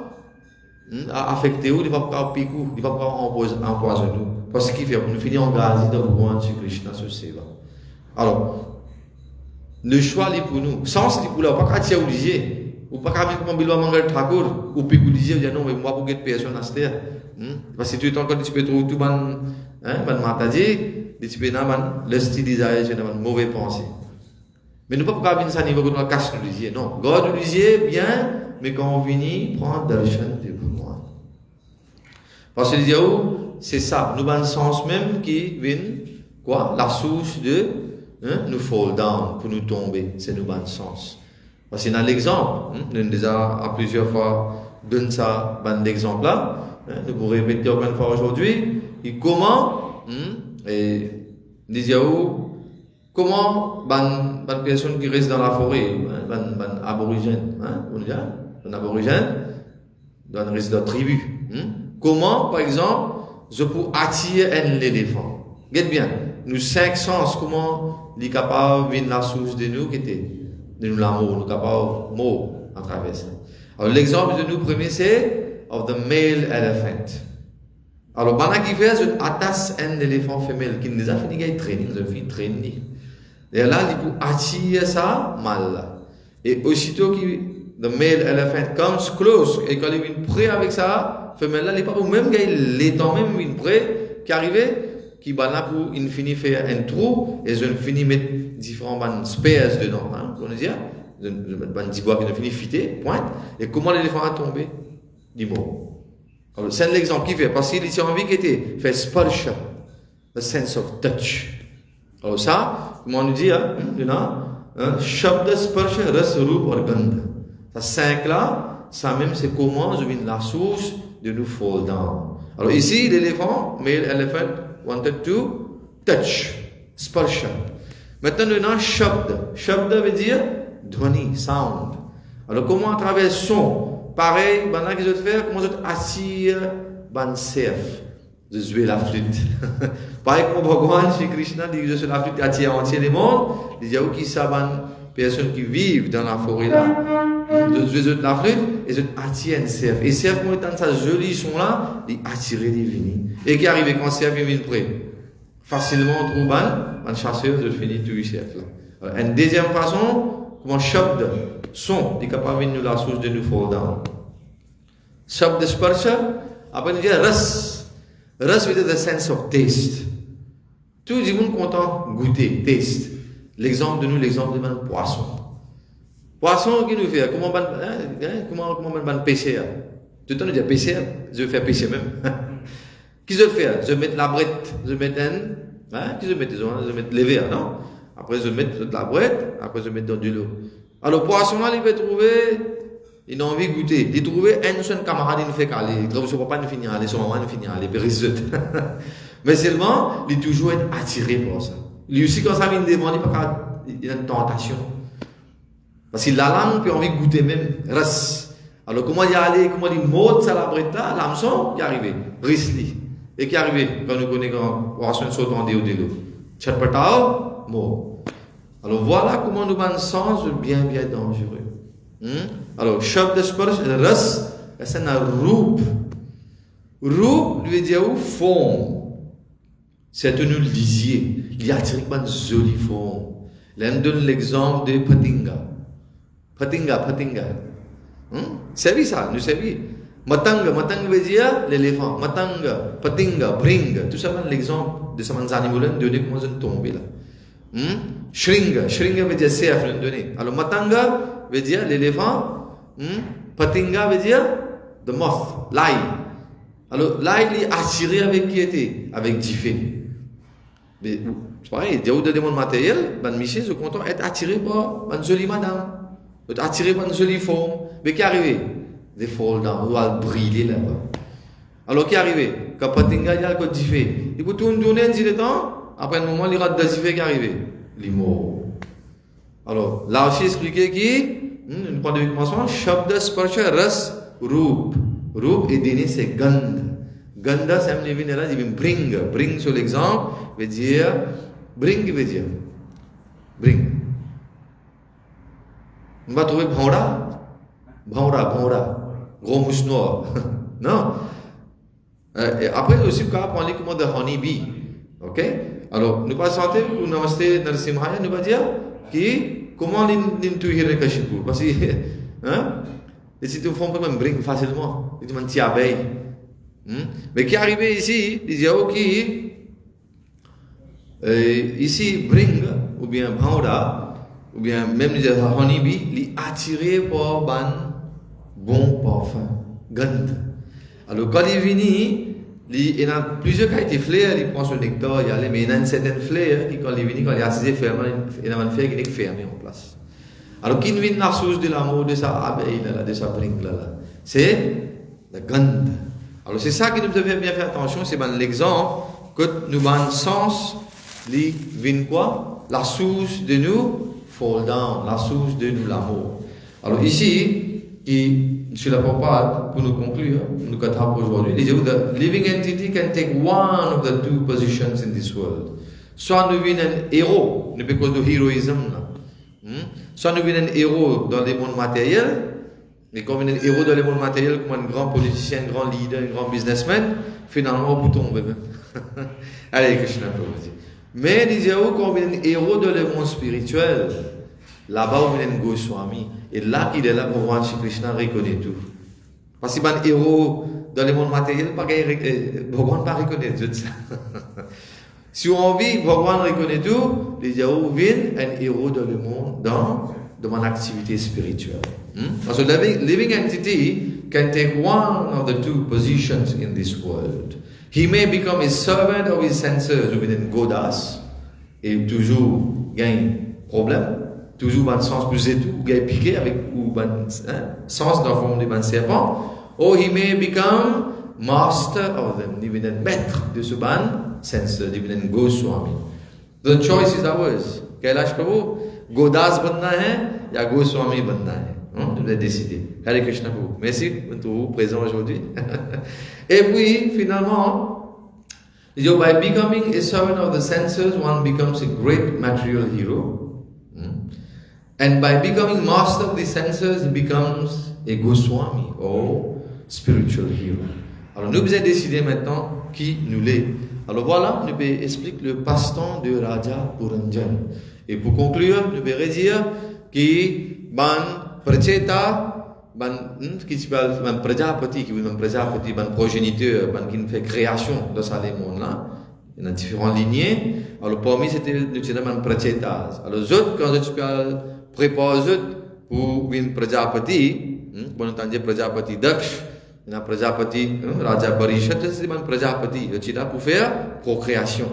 affecter ou il n'est pas capable piquer ou il n'est pas capable empoisonner. Parce qu'il fait, on finit en gaz de Bhagwan Shri Krishna sur ces va. Alors, le choix est pour nous. Sans c'est pour là, pas qu'à obligé. Ou pas qu'à comme Bilwa Mangal Thakur, ou puis vous disiez, non, mais moi, pour que personne à ce terre. Parce que tu es encore, tu peux trouver tout ban mataji, tu peux n'avoir le style d'Israël, c'est une mauvaise pensée. Mais nous ne pouvons pas venir à niveau de la casse nous disiez. Non, God nous disait bien, mais quand on vient prendre darshan de Bhagwan. Parce que c'est ça, nous avons un sens même qui vient, quoi, la source de nous fall down, pour nous tomber, c'est nous avons un sens. Parce que dans l'exemple, nous avons déjà à plusieurs fois donné ça, un exemple là, nous pouvons répéter encore une fois aujourd'hui, et comment, et comment une personne qui reste dans la forêt, un aborigène, un aborigène, dans une résidence tribu, comment, par exemple, je peux attirer un éléphant? Regarde bien, nous 5 sens, comment il est capable de venir la source de nous qui était de nous l'amour, nous capables de mot à travers ça. Alors l'exemple de nous premier c'est of the male elephant. Alors pendant qu'il fait, je attache un éléphant femelle qui nous a fini de training, nous avons fini de training. Et là, il peut attirer ça mal. Et aussitôt que the male elephant comes close, et quand il vient près avec ça, femelle là, il n'est pas au même gars, il temps même vient près, qui arrive, qui va là pour il finit faire un trou, et je finis mettre différents spares dedans, on dit, un bois qui finit fitter, pointe, et comment l'éléphant a tombé? Dis-moi. C'est l'exemple qu'il fait, parce qu'il a envie qu'il était fait sparsha, the sense of touch. Alors ça, comment on nous dit, shabda sparsha ras rup or gandha. Ça 5 là, ça même c'est comment je viens la source de nous fall down. Alors ici, l'éléphant, male elephant, wanted to touch, sparsha. Maintenant, nous avons shabda. Shabda veut dire dhvani, sound. Alors comment à travers son? Pareil, maintenant qu'ils ont fait, comment ils attire ban serf, de jouer la flûte. Pareil comme Bhagwan Shri Krishna dit que je suis la flûte qui attire entier les mondes, il dit qu'il y a des personnes qui vivent dans la forêt là, de jouer la flûte, et ils attirent un serf. Et serf, quand ils ont sa jolie son là, ils attirent les vignes. Et qui arrive quand serf vient près? Facilement on trouve un chasseur, je finis tout le serf là. Une deuxième façon, comment shabda, son, est capable de nous la source de nous fall down. Shabda sparsha, après nous dit ras. Ras veut dire the sense of taste. Tout le monde content goûter, taste. L'exemple de nous, l'exemple de un poisson. Poisson qui nous fait, comment on pêcher? Tout le temps nous dit pêcher, je vais faire pêcher même. Qui je fais? Je vais mettre la brette, je vais mettre qui je vais mettre les verres, non? Après, je vais mettre de la brette, après, je vais mettre dans de l'eau. Alors, le poisson là, il va trouver, il a envie de goûter. Il trouve un seul camarade, il fait caler. Il trouve son papa, il finit à aller, son maman, il finit à aller, mais seulement, il est toujours attiré par ça. Lui aussi, quand ça vient de demander, il a une tentation. Parce que la langue, il a envie de goûter même, ras. Alors, comment il y aller, comment il monte ça la brette là, l'hameçon, qui est arrivé, risli. Et qui est arrivé, quand nous connaissons, quand le poisson saute en déo de l'eau. Tchatpatao, mort. Alors voilà comment nous avons un sens bien dangereux. Alors, shabda sparsh, ras, c'est un rup. Rup veut dire forme. C'est nous le disiez. il y a une jolie forme. Là, on donne l'exemple de Patinga. Patinga. C'est ça, nous savons. Matanga veut dire l'éléphant. Matanga, Patinga, Bring. Tout ça, c'est l'exemple de ces animaux donné comment ils sont tombés là. Shringa veut dire CF, donné. Alors, Matanga veut dire l'éléphant. Patinga veut dire the moth, l'ail. Alors, l'ail est attiré avec qui était? Avec Diffé. Mais c'est pareil, il y a des mondes matériels, ben Michel, je suis content d'être attiré par une jolie madame, d'être attiré par une jolie forme. Mais qu'est arrivé? Des fall down, ou à briller là-bas. Alors, qu'est arrivé? Quand Patinga, il y a le code Diffé. Il peut tout tourner un petit temps, après un moment, il y aura des Diffé qui arrivé. Il est mort. Alors, là aussi, expliqué qui, une fois de commencement, Shabda Sparsha Ras Roop. Roop et donné, c'est Gand. Ganda, c'est un vénéral, il veut bring. Bring sur l'exemple, veut dire, bring. On va trouver Bhaura. Gros mouche noir. Non. Et après, aussi, on va prendre comment de honey bee. Ok? Alors, nous passons pour Namaste Narasimhaya, nous va dire, comment l'intuire Kashipu. Parce que, et si tu fais pas même bring facilement, tu m'en tiens abeille. Mais qui est arrivé ici, il dit ok, ici bring, ou bien bhaura, ou bien même les honeybee, il est attiré par un bon parfum, gand. Alors quand il vient, il y a plusieurs qualités fleurs, il prend son nectar, mais il y a une certaine fleur qui quand il vient, quand il est assis fermé, il y a une fleur qui est fermée en place. Alors qui vient la source de l'amour de sa abeille, de sa bring là, c'est la gand. Alors c'est ça que nous devons bien faire attention, c'est l'exemple que nous avons sens, quoi? La source de nous fall down, la source de nous l'amour. Alors ici, sur la Prabhupada, pour nous conclure, nous catapultons aujourd'hui, il dit the living entity can take one of the two positions in this world. Soit nous venons un héros, nous parce de héroïsme, soit nous venons un héros dans les mondes matériels. Et comme un héros dans le monde matériel, comme un grand politicien, un grand leader, un grand businessman, finalement, on peut tomber. Allez, Krishna Prabhupada. Mais il dit, quand on est un héros dans le monde spirituel, là-bas, on est un Goswami. Et là, il est là pour voir si Krishna reconnaît tout. Parce que un héros dans le monde matériel, Bhagavan ne pas reconnaître tout ça. Si on vit, Bhagavan reconnaît tout, il dit, on est un héros dans le monde, dans mon activité spirituelle. So living entity can take one of the two positions in this world. He may become a servant of his senses within Godas et toujours gagne problème, toujours un sens plus et tout, gagne piqué avec ou sens dans la forme de serpent, or he may become master of them, devenir maître de ce ban sense, devenir Goswami. The choice is ours. Kailash Prabhu, Godas बनना है या Goswami बनना है. Vous devez décider. Hare Krishna Prabhu. Merci pour vous présent aujourd'hui. Et puis, finalement, by becoming a servant of the senses, one becomes a great material hero. And by becoming master of the senses, he becomes a Goswami or spiritual hero. Alors, nous devons décider maintenant qui nous l'est. Alors voilà, nous pouvons expliquer le passe-temps de Raja Puranjan. Et pour conclure, nous pouvons dire que Pracheta, qui s'appelle Prajapati, progéniteur, qui fait création dans ce monde-là, il y a différentes lignées. Alors, parmi c'était un Pracheta. Alors, les autres, quand je prépare pour une Prajapati, on entend Prajapati Daksh, il y a Prajapati, Raja Barishat, c'est un Prajapati, pour faire procréation.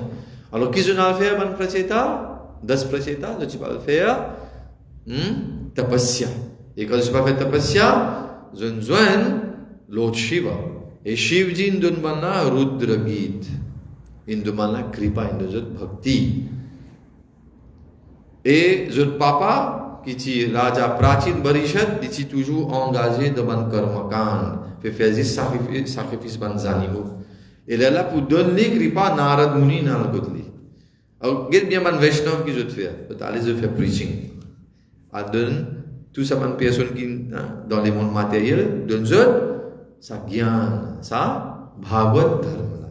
Alors, qui va faire un Pracheta? 10 Pracheta, je vais faire Tapasya. Et quand je vais faire Tapasya, je joins Lord Shiva. Et Shivji nous donne Rudra Gita. Il nous donne Kripa, il nous donne Bhakti. Et je papa, qui est Raja Prachin Barishat, il est toujours engagé dans le Karmakand. Il fait des sacrifices aux animaux. Il est là pour donner Kripa Narad Muni dans le côté. Alors, regarde bien mon Vaishnav qui je te fais. Allez, je fais preaching. Elle donne tout ça une personne qui dans les mondes matériels donne ça gyan, ça bhagavad dharma.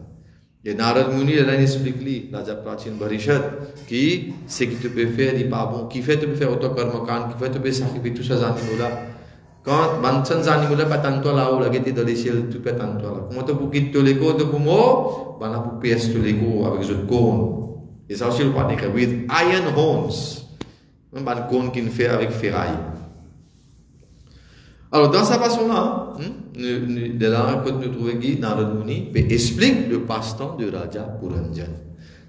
Et Narad Muni, il explique lui, Raja Prachin Bharishad, qui ce que tu peux faire, il pas bon, qui fait tu peux faire auto karmakan, qui fait tu peux sacrifier tout ça animaux-là. Quand bansan animaux-là pas tant là ou la guette dans les ciels, tu peux tant là. Comment tu peux quitter l'écho de Kumo, ben là pour pièce l'écho avec ce cône. Et ça aussi le pas dire with iron horns. Un ban cône qu'il fait avec ferraille. Alors, dans sa façon-là, de là, quand nous trouvons que Narad Muni explique le passe-temps de Raja Puranjan.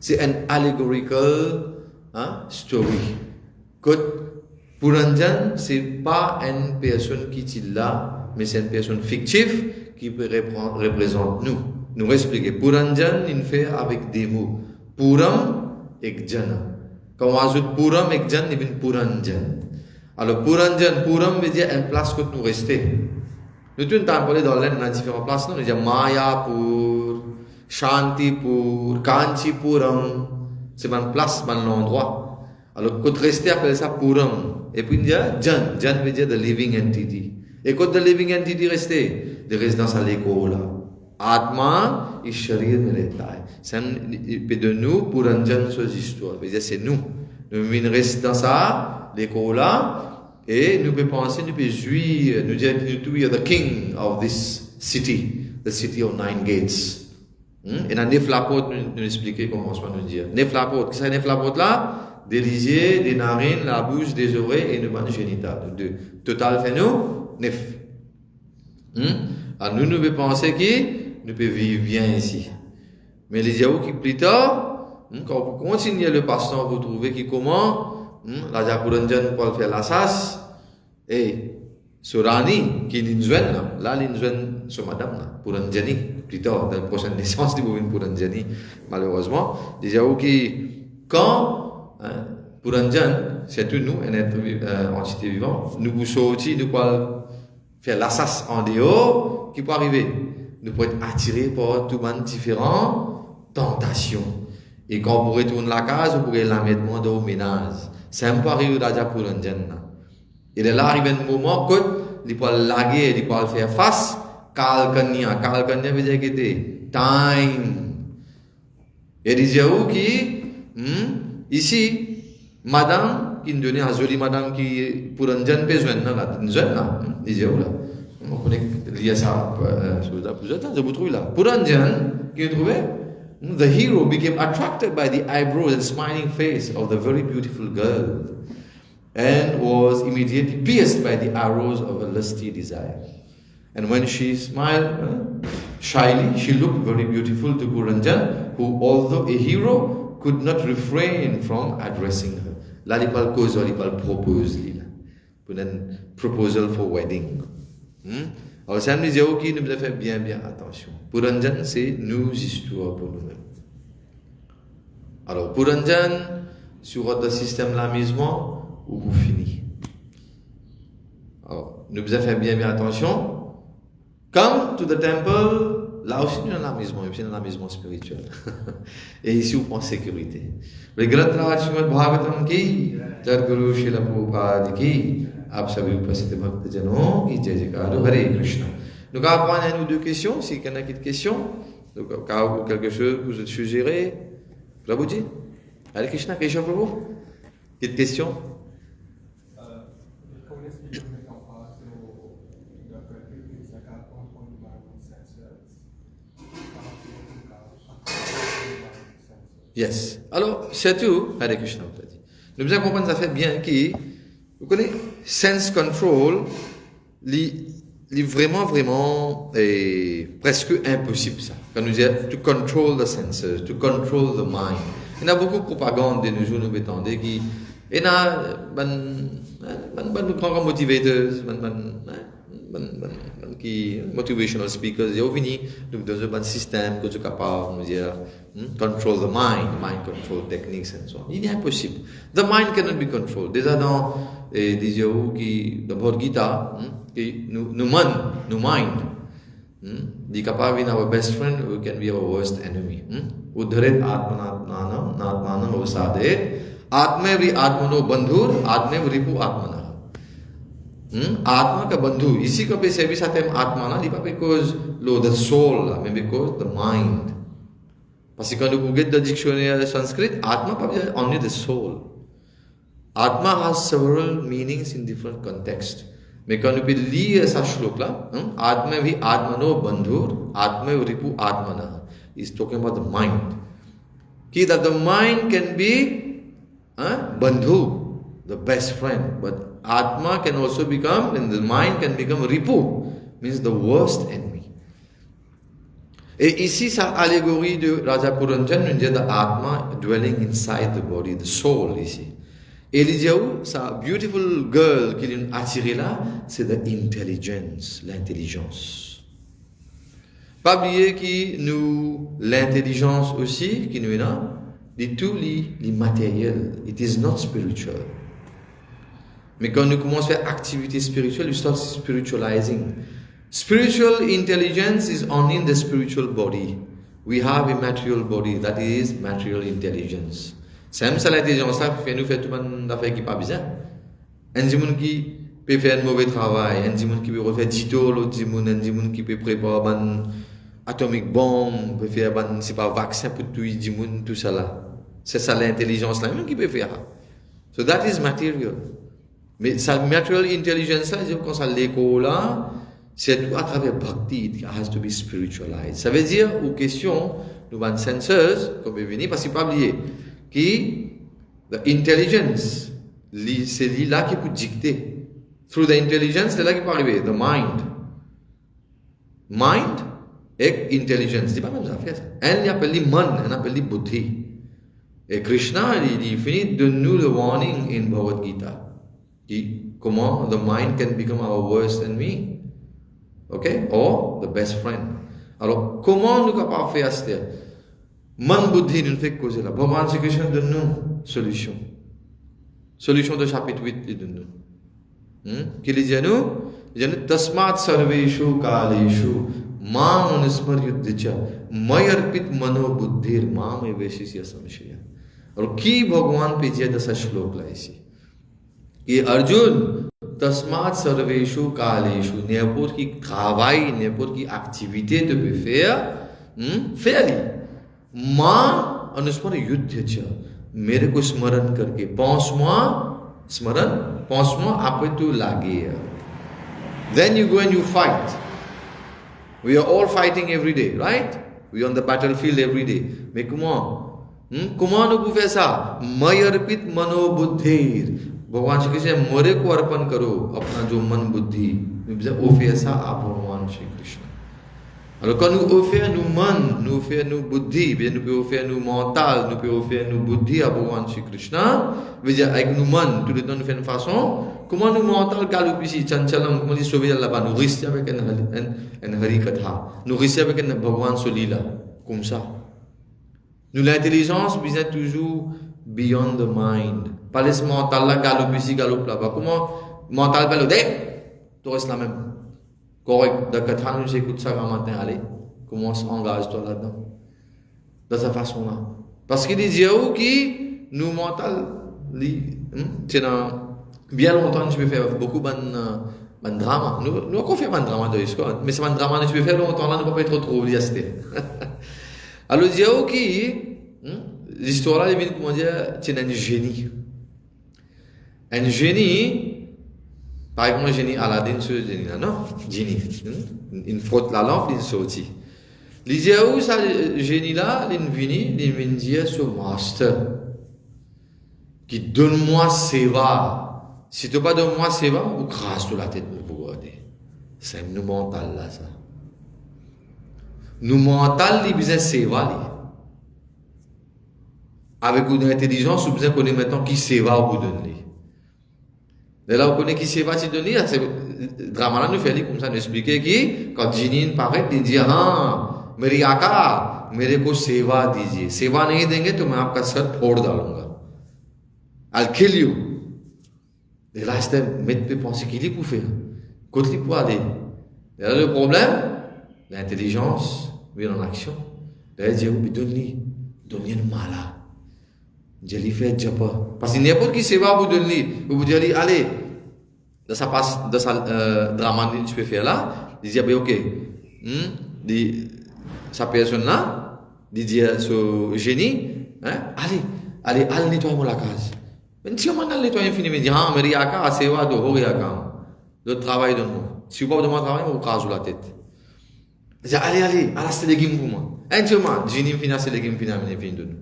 C'est un allegorical story. Que Puranjan, ce n'est pas une personne qui est là, mais c'est une personne fictive qui représente nous. Nous expliquer. Puranjan, il fait avec des mots. Puram et Jana. Quand on ajoute Puram et Jana, il devient Puranjan. Alors, Puram veut dire une place que nous restons. Nous tous parlé dans l'Inde, dans différentes places, nous disons Mayapur, Shantipur, Kanchipuram. C'est une place, un endroit. Alors, quand rester appelle ça Puram. Et puis, il dit Jan. Jan veut dire the living entity. Et quand the living entity reste, il reste dans sa l'école. Atma, il sharir में रहता है. C'est de nous, Puranjan, ces histoires. C'est nous. Nous restons dans ça, l'école et nous pouvons penser, nous pouvons jouir, nous dire que nous sommes the king of this city, the city of 9 gates. Et dans neuf lapotes, nous expliquer comment on va nous dire. Neuf lapotes, qu'est-ce que c'est neuf lapotes là? Des lisiers, des narines, la bouche, des oreilles et une bande génitale. Total fait nous, neuf. Alors nous pouvons penser que nous pouvons vivre bien ici. Mais les gens qui plus tard, quand vous continuez le passe-temps, vous trouvez que comment Raja Puranjan peut faire la chasse et Surani qui l'injouenne là l'injouenne sur madame là Puranjani plus tard dans la prochaine naissance du Bovin Puranjani malheureusement déjà qui quand Puranjan c'est tout nous un être entité vivant nous vous sortir de quoi faire la chasse en dehors qui peut arriver nous pouvons être attirés par tout monde différent tentations et quand vous retournez la case vous pourrez la mettre dans le ménage. C'est un peu arrivé Raja Puranjan. Et de là arrive un moment que il peut laguer, il peut faire face. Kalkanya veut dire que c'est time. Et il dit qui ici, madame, qui nous donne une jolie madame qui Puranjan besoin là, il dit là. On connaît lié ça, je vous trouve là. Puranjan, qui vous trouvez? The hero became attracted by the eyebrows and smiling face of the very beautiful girl and was immediately pierced by the arrows of a lusty desire. And when she smiled shyly, she looked very beautiful to Puranjan, who, although a hero, could not refrain from addressing her. Là, il parle cause, il parle propose, pour une proposal for wedding. Alors, ça me dit que nous devons faire bien attention. Puranjan, c'est nos histoires pour nous-mêmes. Alors, Puranjan, sur votre système l'amusement, où vous finissez. Alors, nous devons faire bien attention. Come to the temple, là aussi nous avons l'amusement, c'est un amusement spirituel. Et ici, vous pensez sécurité. Le grand Raj Srimad Bhagavatam की, Jadguru Srila Prabhupada की, आप सभी उपस्थित भक्तजनों की जय जयकार हरे कृष्ण. Donc, à prendre une ou deux questions, si quelqu'un a une question, donc, quelque chose que vous suggérez, Prabhuji, Hare Krishna, Krishna Prabhu, petite question. Yes. Alors, c'est tout, Hare Krishna, vous dit. Nous devons comprendre ça fait bien qui, vous connaissez, sense control, vraiment presque impossible ça. Quand nous disons to control the senses, to control the mind. Il y a beaucoup de propagande de nos jours, nous attendons qui, il y a des programmes motivateurs, qui motivational speakers, ils ont fini, nous dans un système que tu es capable de dire control the mind control techniques and so on. Il est impossible. The mind cannot be controlled. Déjà dans des yeux qui dans Bhagavad Gita, nous mind, dit capable in our best friend who can be our worst enemy. Udharet atmanam avasade atmevri atmano bandhur atmev ripu atmana. आत्मा का बंधु इसी का पैसे भी साथ में आत्मा ना लिपा because the soul, maybe because the mind. Parce que quand nous regardons le dictionnaire sanskrit, Atma pas dire only the soul. Atma has several meanings in different contexts. Mais quand nous lisons ce shlok-là, Atma vi Atmano Bandhur, Atma Ripu Atmana. He's talking about the mind. That the mind can be Bandhu, the best friend. But Atma can also become, and the mind can become Ripu, means the worst enemy. Et ici, sa allégorie de Raja Puranjan nous dit l'Atma dwelling inside the body, the soul ici. Et il dit sa beautiful girl qui l'a attiré là, c'est l'intelligence. Pas oublier que nous, l'intelligence aussi, qui nous est là, c'est tout l'immatériel. It is not spiritual. Mais quand nous commençons à faire activité spirituelle, we start spiritualizing. Spiritual intelligence is only in the spiritual body. We have a material body, that is material intelligence. C'est ça l'intelligence là qui fait nous faire tout le monde d'affaires qui pas bizarre. Un monde qui peut faire un mauvais travail, un monde qui peut refaire dito, l'autre monde qui peut préparer une atomic bomb, peut faire c'est pas vaccin pour tout ça là. C'est ça l'intelligence là même qui peut faire. So that is material. Mais sa material intelligence là, quand ça l'école là, c'est tout à travers bhakti, it has to be spiritualized. Ça veut dire aux questions nous avons sensors comme venir parce qu'il pas oublier que the intelligence c'est là qui peut dicter. Through the intelligence c'est là qui peut arriver the mind et intelligence c'est pas même affaire. Elle appelle le man, elle appelle le buddhi. Et Krishna il finit de nous le warning in Bhagavad Gita. Comment the mind can become our worst enemy. Okay? Or the best friend. Alors, comment nous capables de faire ça? Man buddhi nous fait causer là. Bhagavan Shri Krishna donne nous solution. Solution de chapitre 8, il donne nous. Qu'il dit à nous? Il dit Tasmat sarveshu kaleshu mam anusmaryudhya mayarpit mano buddhir mam eveshisya samshaya. Alors, qui Bhagavan peut dire de ce shlok là ici? कि अर्जुन तस्मात् सर्वेषु कालेषु n'importe qui travail, n'importe qui activité tu peux faire, fais-le. मां अनुस्मर युद्ध च मेरे को स्मरण करके pense-moi après tu लागे. Then you go and you fight. We are all fighting every day, right? We are on the battlefield every day. Mais comment nous pouvons faire ça? Mayarpit mano buddhir. भगवान श्री कृष्ण मोरे को अर्पण करो अपना जो मन बुद्धि nous offrir ça à भगवान श्री Krishna. Alors quand nous offrons nos mains, nous offrons nos buddhi, nous pouvons offrir nos mental, nous pouvons offrir nos buddhi à भगवान श्री Krishna, veut dire avec nos mains tout le temps nous faisons une façon comment nos mental galope ici chanchalam comment dit sauver là-bas nous restons avec un hari katha, nous restons avec un भगवान solila comme ça. Nous l'intelligence vient toujours beyond the mind. Pas laisser mental là galope ici galope là-bas. Comment mental va le dire? Tu restes la même. Correct. D'accord. Tu écoutes ça un matin, allez. Comment engage-toi là-dedans? De cette façon-là. Parce qu'il dit que nous mental, bien longtemps tu peux faire beaucoup de drama. Nous avons fait un drama de l'histoire, mais c'est un drama que tu peux faire longtemps là, nous ne pouvons pas être trop liastés. Alors il dit que l'histoire là, il vient comment dire, c'est un génie. Un génie, par exemple, un génie Aladdin, ce génie là, non? Génie. Il frotte la lampe, il sortit. Il dit où ça, génie là, il vient dire ce master qui donne-moi seva. Si tu pas donne-moi seva, vous crasse la tête pour vous regarder. C'est nous mental là, ça. Nous mental, il besoin seva. Avec une intelligence, vous besoin connaître maintenant qui seva vous donner. Et là, vous connaissez qui seva vous donner, c'est drama là nous fait comme ça nous expliquer qui quand Jinin paraît, il dit मेरी आका मेरे को सेवा दीजिए सेवा नहीं देंगे तो मैं आपका सर फोड़ डालूंगा I'll kill you. Et là c'était mettre पे penser qu'il est pour faire quand il peut aller. Et là le problème l'intelligence vient en action. Là il dit donne une mala jali fait japa parce que n'importe qui séva vous donne vous dire allez de sa passe de sa drama tu peux faire là il dit ok sa personne là, Il dit à ce génie, hein, allez nettoyer la case. Mais si on a nettoyé fini, il dit, ah, mais il y a qu'à, c'est quoi, de haut, il y a qu'à. Le travail de nous. Si vous ne pouvez pas travailler, vous cassez la tête. Il dit, allez, à la c'est légumes pour moi. Un seul moment, génie finit, c'est légumes finit, il finit de nous.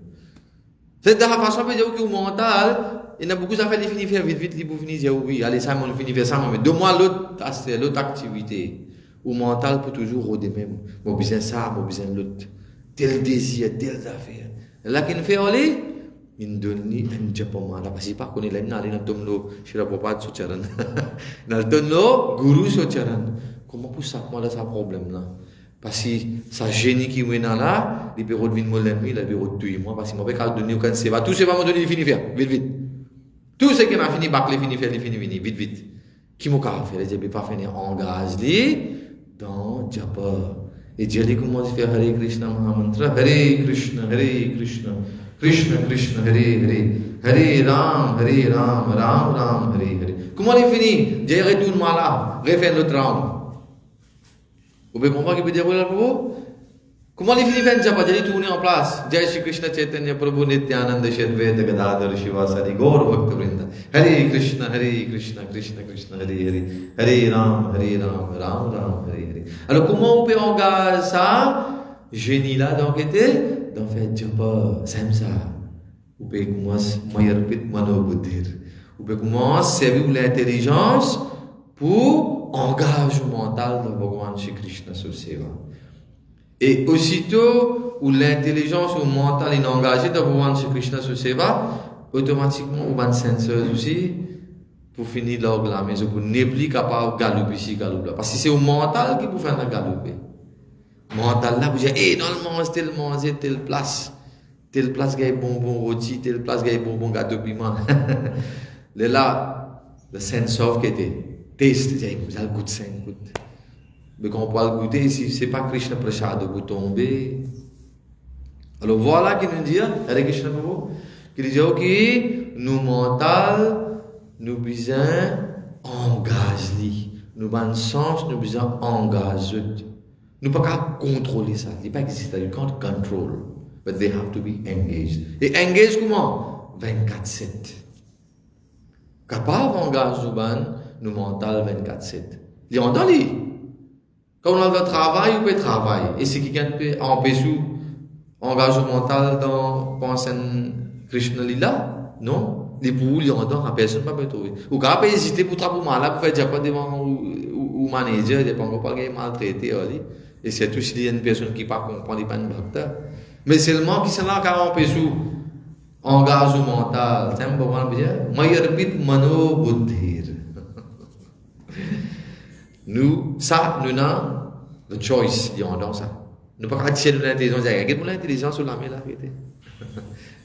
C'est de la façon, peut dire que mental, il y a beaucoup d'affaires, il finit faire vite, il finit dire, oui, allez, ça, on finit faire ça, mais donne-moi l'autre activité. Ou mental pour toujours rôder même. Moi, besoin ça, moi, besoin l'autre. Tel désir, telle affaire. Là, qu'il fait aller, il donne un japon là, parce qu'il pas connaît l'aime, il n'a pas chez la papa de Socharan. Il n'a donné guru Socharan. Comment pour ça, moi, là, ça problème là? Parce que ça génie qui mène là, il peut revenir mon l'ennemi, il peut retuer moi, parce que moi, je ne peux pas donner aucun séva. Tout ce que je donner, il finit faire, vite. Tout ce qui m'a fini, il finit faire, vite. Qui m'a fait, il ne peut pas finir en grâce, dans Japa. Et Dieu dit comment faire Hare Krishna Mahamantra, Hare Krishna, Krishna Krishna, Hare Ram, Ram Ram, Hare. Comment il finit? Dieu retourne là, refait le round. Vous pouvez comprendre qu'il peut dire là pour vous? Comment il finit faire Japa? Dieu tourne en place. Jai Shri Krishna Chaitanya Prabhu Nityananda Shadvaita Gadadhar Shivasadi Gaur Bhakta Vrinda. Hare Krishna, Krishna Krishna, Hare Ram, Ram Ram, Hare. Alors comment on peut engager ça? Génie là, donc était, dans fait Japa, c'est ça. Vous pouvez commencer, Mayarpit Mano Buddhir. Vous pouvez commencer à servir l'intelligence pour engagement mental de Bhagavan Shri Krishna sur Seva. Et aussitôt où l'intelligence ou le mental est engagé dans Bhagavan Shri Krishna sur Seva, automatiquement, on va un senseur aussi pour finir l'orgue la maison, pour n'est plus capable de galoper ici, galoper là. Parce que c'est au mental qui peut faire la galoper. Mental là, vous dites, telle place qui a bonbon rôti, telle place qui a bonbon gâteau piment. Là, le sensor qui était taste, vous avez le goût de 5 gouttes. Mais quand on parle goûter, si ce n'est pas Krishna Prasad vous tomber. Alors voilà qui nous dit, Hare Krishna Prabhu, qui dit, ok, nous mental, nous besoin engager. Nous avons un sens, nous besoin engager. Nous ne pouvons pas contrôler ça. Il n'y a pas existé. You can't control. But they have to be engaged. Et engaged comment? 24/7. Capable d'engager nous mental 24/7. Il y a un dans les. Quand on a le travail, on peut travailler. Et si quelqu'un peut empêcher engagement mental dans penser Krishna Lila, non. Les boules, il y a un dans, la personne ne peut pas trouver. Ou quand on peut hésiter pour travailler malade, pour faire déjà pas devant ou manager, il n'y a pas encore maltraité. Et c'est aussi il y a une personne qui ne comprend pas une bhakta. Mais seulement qui sont là quand on peut engagement mental. C'est un bon moment de dire, Mayarpit Mano Buddhir. Nous, ça, nous avons le choice, disons dans ça. Nous ne pouvons pas dire l'intelligence. Quelle est l'intelligence sur la main là?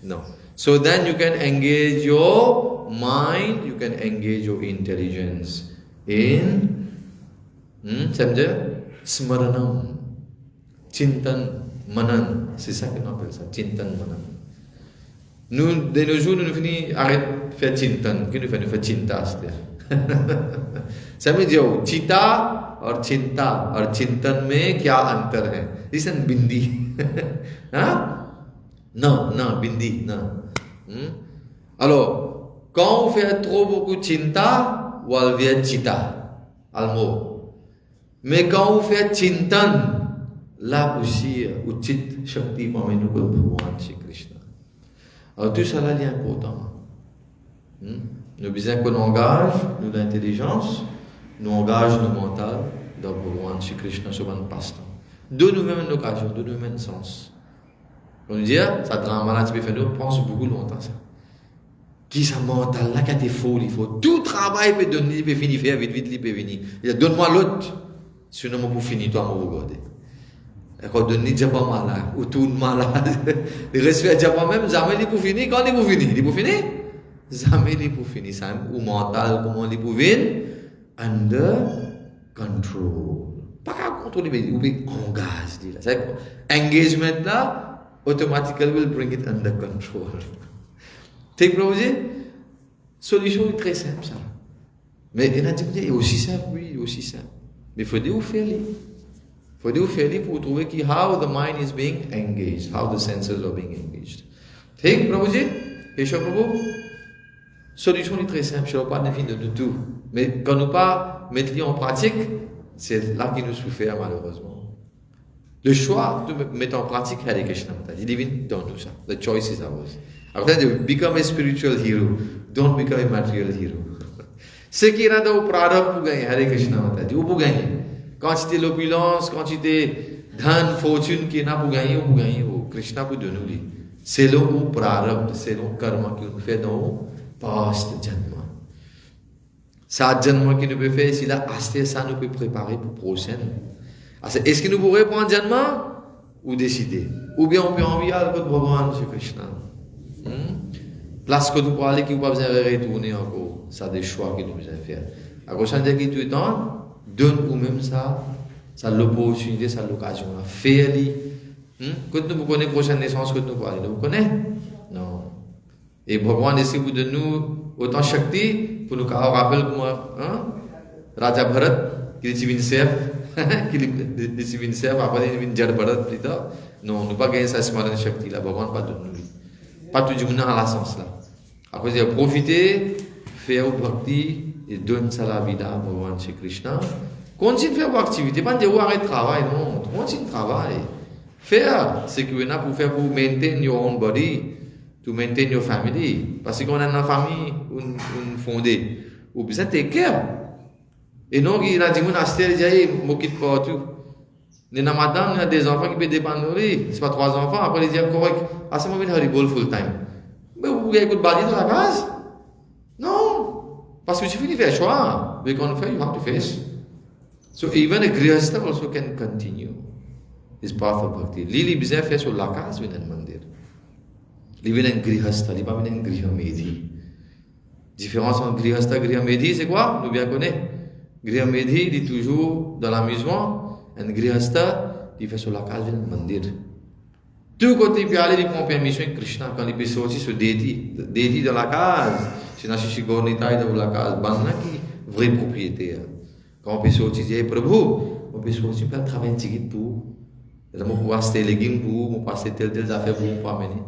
Non. So then you can engage your mind, you can engage your intelligence in, ça veut dire, smaranam, chintan manan. C'est ça qu'on appelle ça, chintan manan. Nous, de nos jours, nous finissons arrête de faire chintan, que nous faisons chinta. Ça veut dire चिता और चिंता और चिंतन में क्या अंतर है? Listen, बिंदी, हाँ? Non, बिंदी, non. Alors, quand on fait trop beaucoup de चिंता, on vient चिता, al mot. Mais quand on fait चिंतन, là aussi, उचित शक्ति में nous को भगवान श्री Krishna. Alors tout ça là, il est important. Nous besoin qu'on engage nous l'intelligence, nous engage nos mental dans Bhagavan Shri Krishna sur un passe-temps. Donne-nous-mêmes une occasion, donne-nous-mêmes un sens. On nous dit, ça drame là, tu peux faire, nous pense beaucoup longtemps ça. Qui ça mental là, qui a été faux, il faut tout travail peut donner, il peut finir faire vite, il peut venir. Il dit, donne-moi l'autre, sinon moi pour finir, toi, moi regarder. Et quand donne déjà pas malade, ou tout malade, il reste faire déjà pas même, jamais il pour finir, quand il pour finir, il pour finir. Jamais il pour finir ça, ou mental, comment il pour venir, under control. Pas qu'à contrôler, mais il peut engager. Engagement là, automatically will bring it under control. Take projet, solution est très simple ça. Mais il a dit, il est aussi simple, oui, il est aussi simple. Mais il faut dire où faire. Il faut dire fairly pour trouver qui how the mind is being engaged, how the senses are being engaged. ठीक प्रभु जी, ईश्वर प्रभु, solution est très simple, je ne vais pas définir de tout, mais quand nous pas mettre en pratique, c'est là qu'il nous souffre malheureusement. Le choix de mettre en pratique Hare Krishna, il divine dans tout ça. The choice is ours. Après, to become a spiritual hero, don't become a material hero. Ce qui est là au prarabdha pour gagner Hare Krishna, vous pour gagner. Quantité l'opulence, quantité d'an, fortune qui est là pour gagner, vous gagnez. Krishna pour donner. C'est le prarabdha, c'est le karma que nous fait dans le past janma. Ça janma qui nous peut faire, c'est là, assez ça nous peut préparer pour le prochain. Est-ce que nous pourrions prendre janma ou décider? Ou bien on peut envier à notre Bhagavan Shri Krishna. Place que nous pouvons aller, qui ne pas besoin de retourner encore. Ça des choix que nous devons faire. À cause de qui tout le temps, donne nous-mêmes ça l'opportunité, ça l'occasion. Faire-le. Quand nous connaissons la prochaine naissance, que nous pouvons aller, nous connaissons? Non. Et Bhagavan essaie de nous autant shakti pour nous rappeler comment Raja Bharat, qui est divine chef, qui est divine chef, après il est Jad Bharat plus tard. Non, nous ne pas gagner sa smarana shakti là, Bhagavan pas de nous. Pas toujours dans la sens là. Après il a profité, faire bhakti et donne ça la vida à Bhagavan Shri Krishna. Continue de faire vos activités, pas dire arrête de travail, non, continue de travailler. Faire ce que vous avez pour faire pour maintain your own body, to maintain your family. Parce qu'on a une famille, une fondée, ou besoin de take care. Et non, il a dit, mon astère, il dit, je m'occupe pas tout. Mais dans madame, il y a des enfants qui peuvent dépendre de lui. C'est pas 3 enfants, après il dit, correct, à ce moment, il a un full time. Mais vous avez écouté balayer dans la case? Non. Parce que tu finis de faire choix. We're going to face, you have to face. So even a grihastha also can continue his path of bhakti. Lili besoin faire sur la case, vient un mandir. Il vient un grihastha, il pas un grihamedhi. Différence entre grihastha et grihamedhi, c'est quoi? Nous bien connaissons. Grihamedhi, il est toujours dans l'amusement. Un grihastha, il fait sur la case, vient un mandir. Tout côté, il peut aller, il prend permission avec Krishna quand il peut sortir sur Deity dans la case. C'est la chichi gornitaï dans la case. Banna qui vraie propriétaire. Quand on peut sortir, il dit, Prabhu, on peut sortir, on peut travailler un petit pour. On peut acheter les légumes pour, on peut acheter telle affaire pour, on peut amener.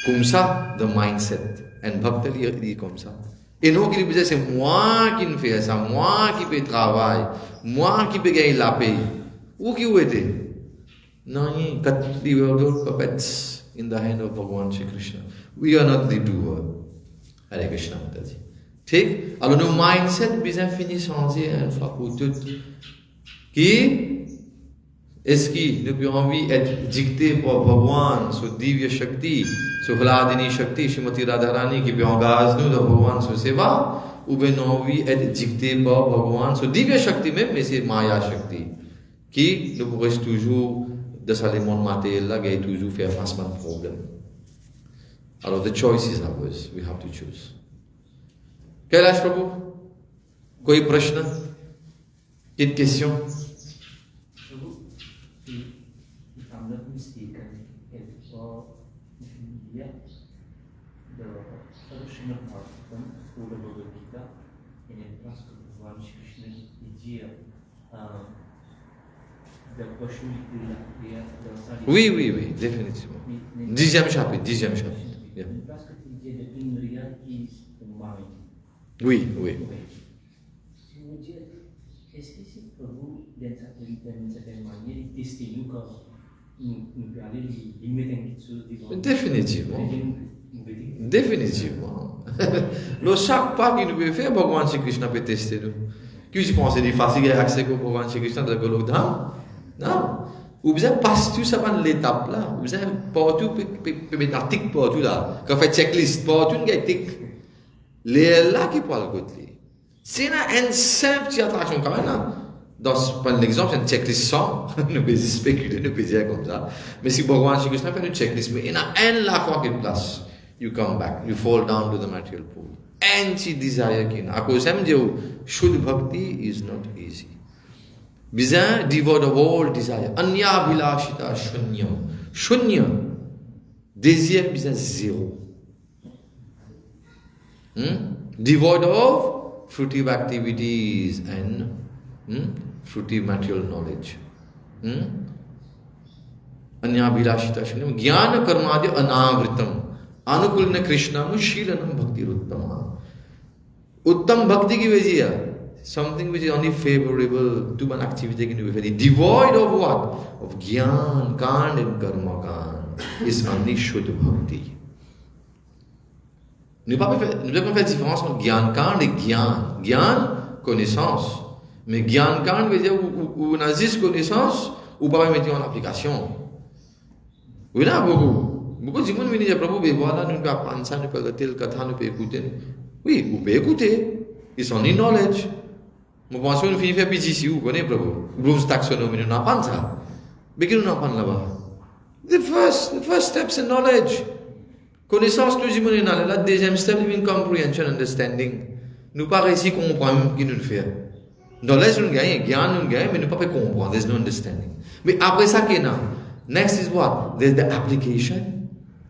Comme ça, the mindset. And Bhakta, il dit comme ça. Et non, qu'il disait, c'est moi qui ne fais ça, moi qui peux travailler, moi qui peux gagner la paix. Où qui vous était? Non, we are all puppets in the hand of Bhagavan Shri Krishna. We are not the doer. Hare Krishna Mataji. ठीक? Alors nos mindset besoin finir changer une fois pour toutes. Qui est-ce qui nous peut envie être dicté par Bhagavan, sur Divya Shakti, sur Hladini Shakti, Shrimati Radharani qui peut engager nous dans Bhagavan sur Seva, ou bien nous envie être dicté par Bhagavan sur Divya Shakti même, mais c'est Maya Shakti, qui nous pourrait toujours de ça les mondes matériels là, qui toujours faire face à un problème. Alors the choice is ours, we have to choose. Kailash Prabhu, कोई प्रश्न, कोई question? If I'm not mistaken, it was in India, the Srimad Bhagavatam, or the Bhagavad Gita, in a class of Bhagavan Shri Krishna, the Pashu Kriya, the Oui, définitivement. 10e chapitre. Yeah. Parce que tu dis que l'Indriya is the mind. Oui. Si vous dites, est-ce que c'est pour vous, d'une certaine manière, tester nous quand nous pouvons aller lui mettre quelque chose devant? Définitivement. Le chaque pas qu'il nous peut faire, Bhagavan Shri Krishna peut tester nous. Qui je pense c'est facile d'accès au Bhagavan Shri Krishna de Golokdham? Non. Vous avez passé tout ça par l'étape là. Vous avez partout, peut mettre un tic partout là. Quand vous faites checklist, partout, il y a un tic. Les là qui parlent de côté. C'est une simple attraction quand même. Par exemple, c'est une checklist 100. Nous pouvons spéculer, nous pouvons dire comme ça. Mais si Bhagavan Shri Krishna fait une checklist, mais il y a un là quoi qu'il place. You come back, you fall down to the material pool. And she desire kin. À cause de Shuddha Bhakti is not easy. Bizarre, devoid of all desire. Anya Bhilashita Shunya. Shunya. Désir bizarre zéro. Devoid of fruitive activities and fruitive material knowledge. अन्याभिलाषिता शून्यम ज्ञान कर्मादि अनावृतम अनुकूल कृष्णम शीलनम भक्ति उत्तम भक्ति की वजह something which is only favorable to an activity can be very devoid of what? Of gyan, kand and karma kand is only Shuddha Bhakti. Nous ne pouvons pas faire différence entre gyan kand et gyan. Gyan, connaissance. Mais gyan kand veut dire où on a juste connaissance ou pas mettre en application. Oui, là, beaucoup. Beaucoup de gens viennent dire, Prabhu, voilà, nous pouvons apprendre ça, nous pouvons écouter le katha, nous pouvons écouter. Oui, vous pouvez écouter. It's only knowledge. Je pense qu'on finit faire PGC, vous connaissez, Prabhu. Bloom's taxonomy, nous n'apprend ça. Mais qu'est-ce que nous apprend là-bas? The first step is knowledge. Connaissance, tout le monde est là. La deuxième step, c'est comprehension, understanding. Nous pas réussi à comprendre ce qu'il nous fait. Knowledge, nous gagnons, gyan, nous gagnons, mais nous pas comprendre. There's no understanding. Mais après ça, qu'est-ce next is what? There's the application.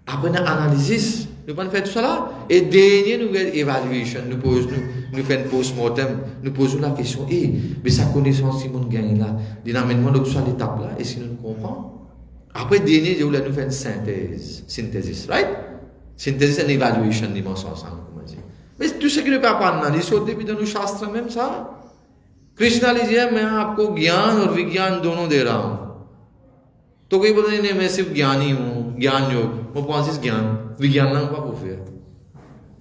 Après, l'analysis. Nous pouvons faire tout ça là. Et dernier, nous faisons évaluation. Nous faisons un post-mortem. Nous posons la question, mais sa connaissance, si on gagne là, dynamiquement, nous sommes à l'étape là, est-ce que nous comprenons? Après, dernier, nous faisons une synthèse, right? Synthèse et évaluation, nous sommes ensemble, comme on dit. Mais tout ce que nous pouvons apprendre, ils sont depuis dans nos shastres même ça. Krishna dit, मैं आपको ज्ञान और विज्ञान दोनों दे रहा हूं. तो कोई बोलते नहीं मैं सिर्फ ज्ञानी हूं, ज्ञान योग, मैं कौन ज्ञान विज्ञान ना quoi pour faire?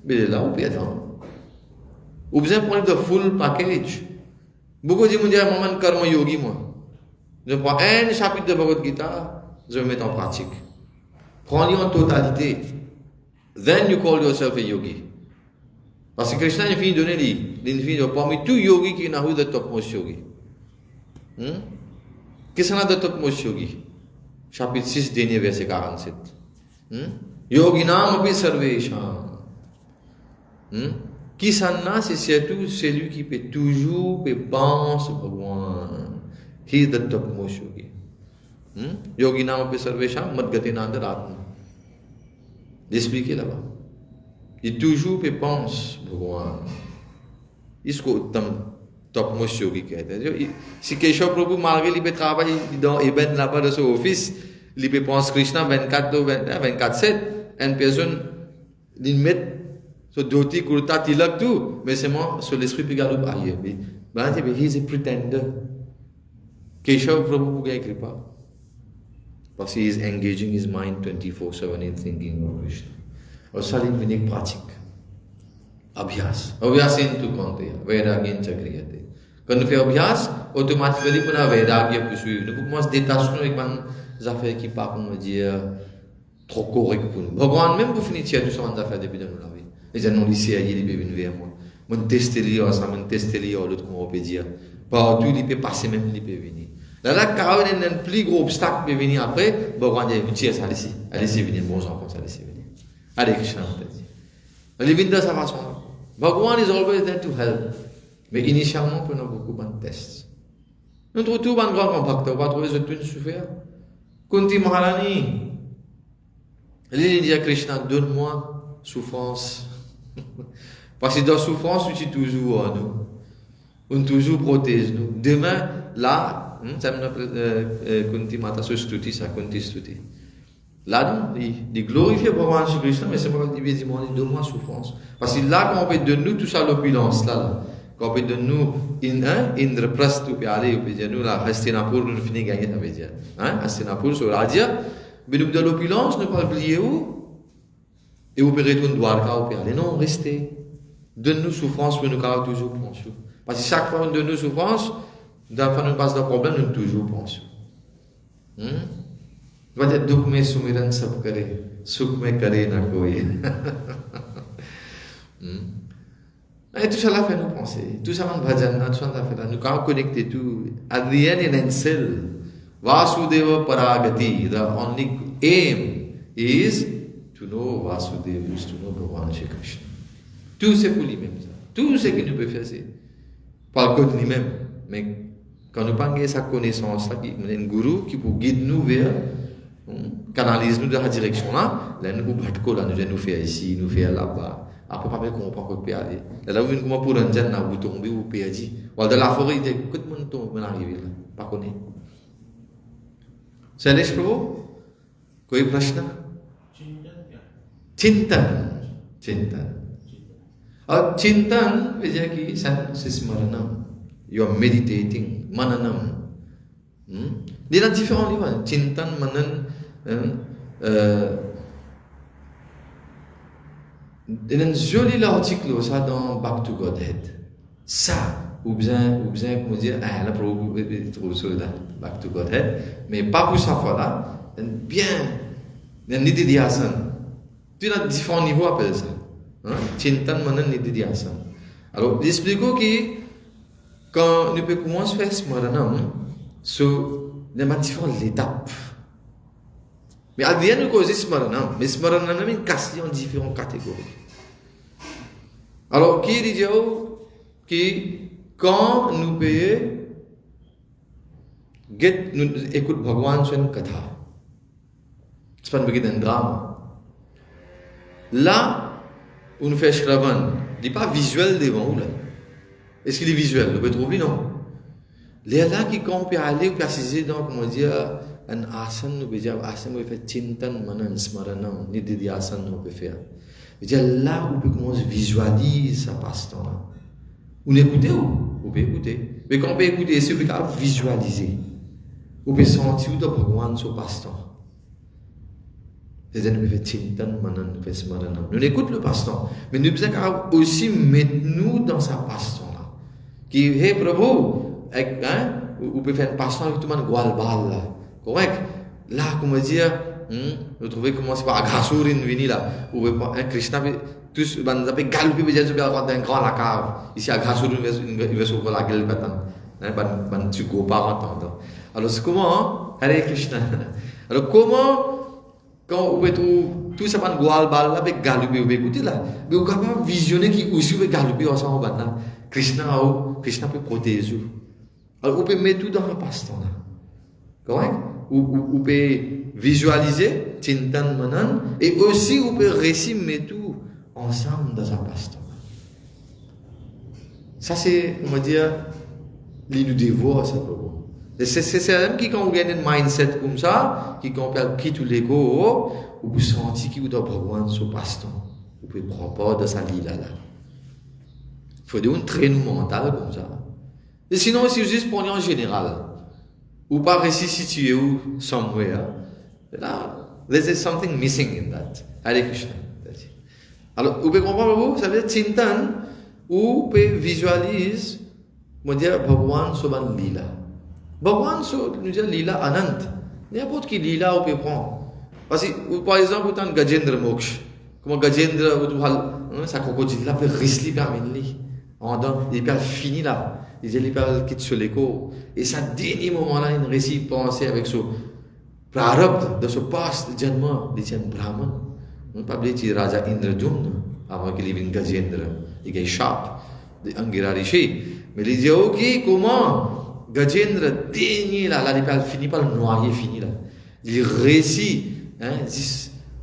Mais là, on peut attendre. Vous besoin de prendre le full package. Beaucoup de gens disent, moi, je suis karma yogi, moi. Je prends un chapitre de Bhagavad Gita, je le mets en pratique. Prends-le en totalité. Then you call yourself a yogi. Parce que Krishna, il finit de donner l'infini, parmi tous yogis qui n'ont pas de topmost yogi. Qu'est-ce qu'on a de topmost yogi? Chapitre 6, dernier verset 47. Yoginam api sarvesham. Qui s'en a, c'est surtout celui qui peut toujours penser Bhagwan. He is the topmost yogi. Yoginam api sarvesham madgatinanda atma. L'expliquer là-bas. Il toujours peut penser Bhagwan. इसको उत्तम topmost yogi कहते हैं. Si Keshav Prabhu malgré il peut travailler dans Eben là-bas de son office, il peut penser Krishna 24/7, une personne il met so dhoti kurta tilak tout, mais c'est moi sur l'esprit puis galoup ailleurs. Mais he is a pretender. Keshav Prabhu क्या कृपा? Parce he is engaging his mind 24/7 in thinking of Krishna. और सारी विनिक pratique. अभ्यास इन तू कौन थे वैराग्य चक्रियते quand nous faisons अभ्यास automatiquement on a वैराग्य pour suivre nous commence détachement avec des affaires qui pas comme dire trop correct pour nous Bhagwan même pour finir tout ça on a fait depuis dans la vie les gens non lycée il est venu vers moi mon tester là ça mon tester là l'autre comment on peut dire partout il peut passer même il peut venir là quand on a un plus gros obstacle peut venir après Bhagwan dit tiens ça allez venir bons enfants ça allez venir allez Krishna on te dit les vignes de sa façon Bhagwan is always there to help. Mais initialement, on a beaucoup de tests. Nous trouvons un grand compact, on va trouver ce tout souffert. Kunti Maharani. Il dit à Krishna, donne-moi souffrance. Parce que dans la souffrance, tu es toujours en nous. On toujours protège nous. Demain, là, ça me Kunti Mata Stuti, ça Kunti Stuti. Là, il glorifie Bhagavan Shri Krishna, mais c'est moi qui dis, donne-moi souffrance. Parce que là, quand on peut donner nous tout ça l'opulence, là, quand on peut donner nous Indraprastha, on peut aller, on peut dire, nous, là, Hastinapur, nous finissons gagner, ça veut dire. Hastinapur, sur Radia, mais nous, dans l'opulence, nous ne pouvons pas oublier où. Et on peut retourner Dwarka, on peut aller. Non, restez. Donne-nous souffrance pour nous garder toujours pensons. Parce que chaque fois qu'on donne nous souffrance, d'un fois nous passe d'un problème, nous toujours pensons. Va dire दुख में सुमिरन सब करे सुख में करे ना कोई et tout ça là fait nous penser tout ça man bhajan tout ça là fait nous quand connecter tout at the end in cell Vasudeva Paragati the only aim is to know Vasudeva is to know Bhagavan Shri Krishna tout c'est pour lui-même ça tout ce qu'il nous peut faire c'est pas le code lui-même mais quand nous parlons sa connaissance là qui un guru qui pour guider nous vers canalise nous dans la direction là nous bhatko là nous fait ici nous fait là-bas après pas comprendre quoi peut aller là où comment pour un jeune là vous tomber ou perdre ou de la forêt de tout le monde tombe arriver là pas connaît Shailesh प्रभु कोई प्रश्न? चिंतन, चिंतन और चिंतन विजय की स्मरणम, you are meditating, mananam. Il y a différents livres, Chintan, Manan, il y a un joli article ça dans Back to Godhead. Ça, ou bien, comment dire, la probabilité de trouver ça là, Back to Godhead, mais pas pour sa fois là, bien, il y a une idée d'Yasan. Tu as différents niveaux appelle ça. Chintan, Manan, Nididhyasana. Alors, j'explique que quand nous pouvons commencer à faire Smaranam, il y a différentes étapes. Mais à bien nous causer Smaranam, mais Smaranam est cassé en différentes catégories. Alors, qui dit que quand nous pouvons écouter Bhagwan sur une katha, c'est pas un drame. Là, où nous faisons Shravan, il n'est pas visuel devant nous. Est-ce qu'il est visuel? Vous pouvez trouver, non? Les là qui quand on peut aller, on peut assister dans, comment dire, un asana, nous peut dire, asana, on peut faire Chintan, Manan, Smaranam, Nididhyasana, on peut faire. Je veux dire, là, on peut commencer à visualiser ça passe-temps là. Vous écoutez ou? Vous pouvez écouter. Mais quand on peut écouter, c'est on peut visualiser. Vous pouvez sentir où Bhagwan ce passe-temps. C'est-à-dire, nous faisons Chintan, Manan, nous faisons Smaranam. Nous écoutons le passe-temps. Mais nous devons aussi mettre nous dans sa passe-temps là. Qui, hey, Prabhu, vous pouvez faire un passe-temps avec tout le monde, Gwalbal là. Correct? Là, comment dire, vous trouvez comment c'est pas Aghasur in Vini là. Vous pouvez pas, Krishna, tous, vous avez galopé, vous avez dans un grand la cave. Ici, Aghasur, il va s'ouvrir la gueule maintenant. Tu ne pas entendre. Alors, c'est comment, Hare Krishna? Alors, comment, quand vous pouvez trouver tout ça, vous Gwalbal là, vous galopé, vous écoutez là. Mais vous pouvez pas visionner qui aussi vous galopé ensemble maintenant. Krishna peut protéger. Alors, vous pouvez mettre tout dans le passe-temps là. Correct? Vous pouvez visualiser, Chintan Manan, et aussi vous pouvez récimer tout ensemble dans un passe-temps. Ça, c'est, on va dire, nous dévore, ça, c'est même qui, quand vous gagnez un mindset comme ça, qui compare qui tout l'ego, vous sentez que vous doit Bhagwan ce passe-temps. Vous pouvez prendre part de sa lila là. Il faut un traitement mental comme ça. Et sinon, si vous juste prenez en général, ou pas réussi situé ou somewhere, là, there's something missing in that. Hare Krishna. Alors, vous pouvez comprendre, ça veut dire Chintan, ou vous pouvez visualiser, on va dire, Bhagwan Soban Lila. Bhagwan Soban Lila Anant. N'importe qui Lila, vous pouvez prendre. Parce que, par exemple, vous avez Gajendra Moksha. Comment Gajendra, vous avez sa crocodile là, peut risler parmi lui. Il peut finir là. Il peut quitter sur l'écho. Et ça, dernier moment là, il réussit à penser avec ce prarabdha de ce passe de Janma, de Jan Brahman. On peut pas dire Raja Indrajumna, avant qu'il vienne Gajendra. Il est sharp, de Angira Rishi. Mais il dit, ok, comment Gajendra, dernier là, il peut finir par le noyer, fini là. Il réussit, il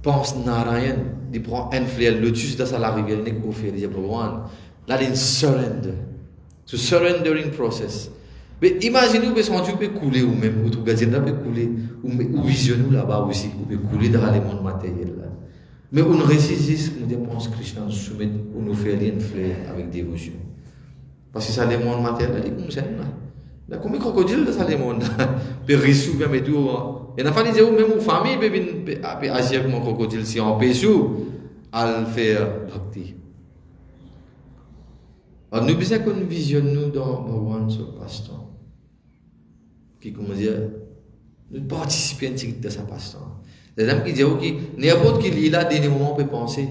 pense Narayan, il prend un fleur, le lotus dans sa rivière, il n'est pas fait, il dit, Bhagwan. Là, il surrender. Ce surrendering process. Mais imaginez, vous pouvez couler ou même, vous pouvez couler, ou visionner là-bas aussi, vous pouvez couler dans les mondes matériels là. Mais on résiste, on dépense Krishna, on nous fait rien faire avec dévotion. Parce que ça, les mondes matériels, il comme ça. Là, comme un crocodile, ça, les mondes. Puis, rissou, bien, mais tout. Et n'a pas dit, même aux familles, peut agir comme un crocodile, si on peut à faire bhakti. Alors, nous besoin qu'on visionne nous dans Bhagwan ce passe-temps. Qui, comment dire, nous participer un petit de sa passe-temps. Les gens qui disent, ok, n'importe qui lit là, des moments, on peut penser.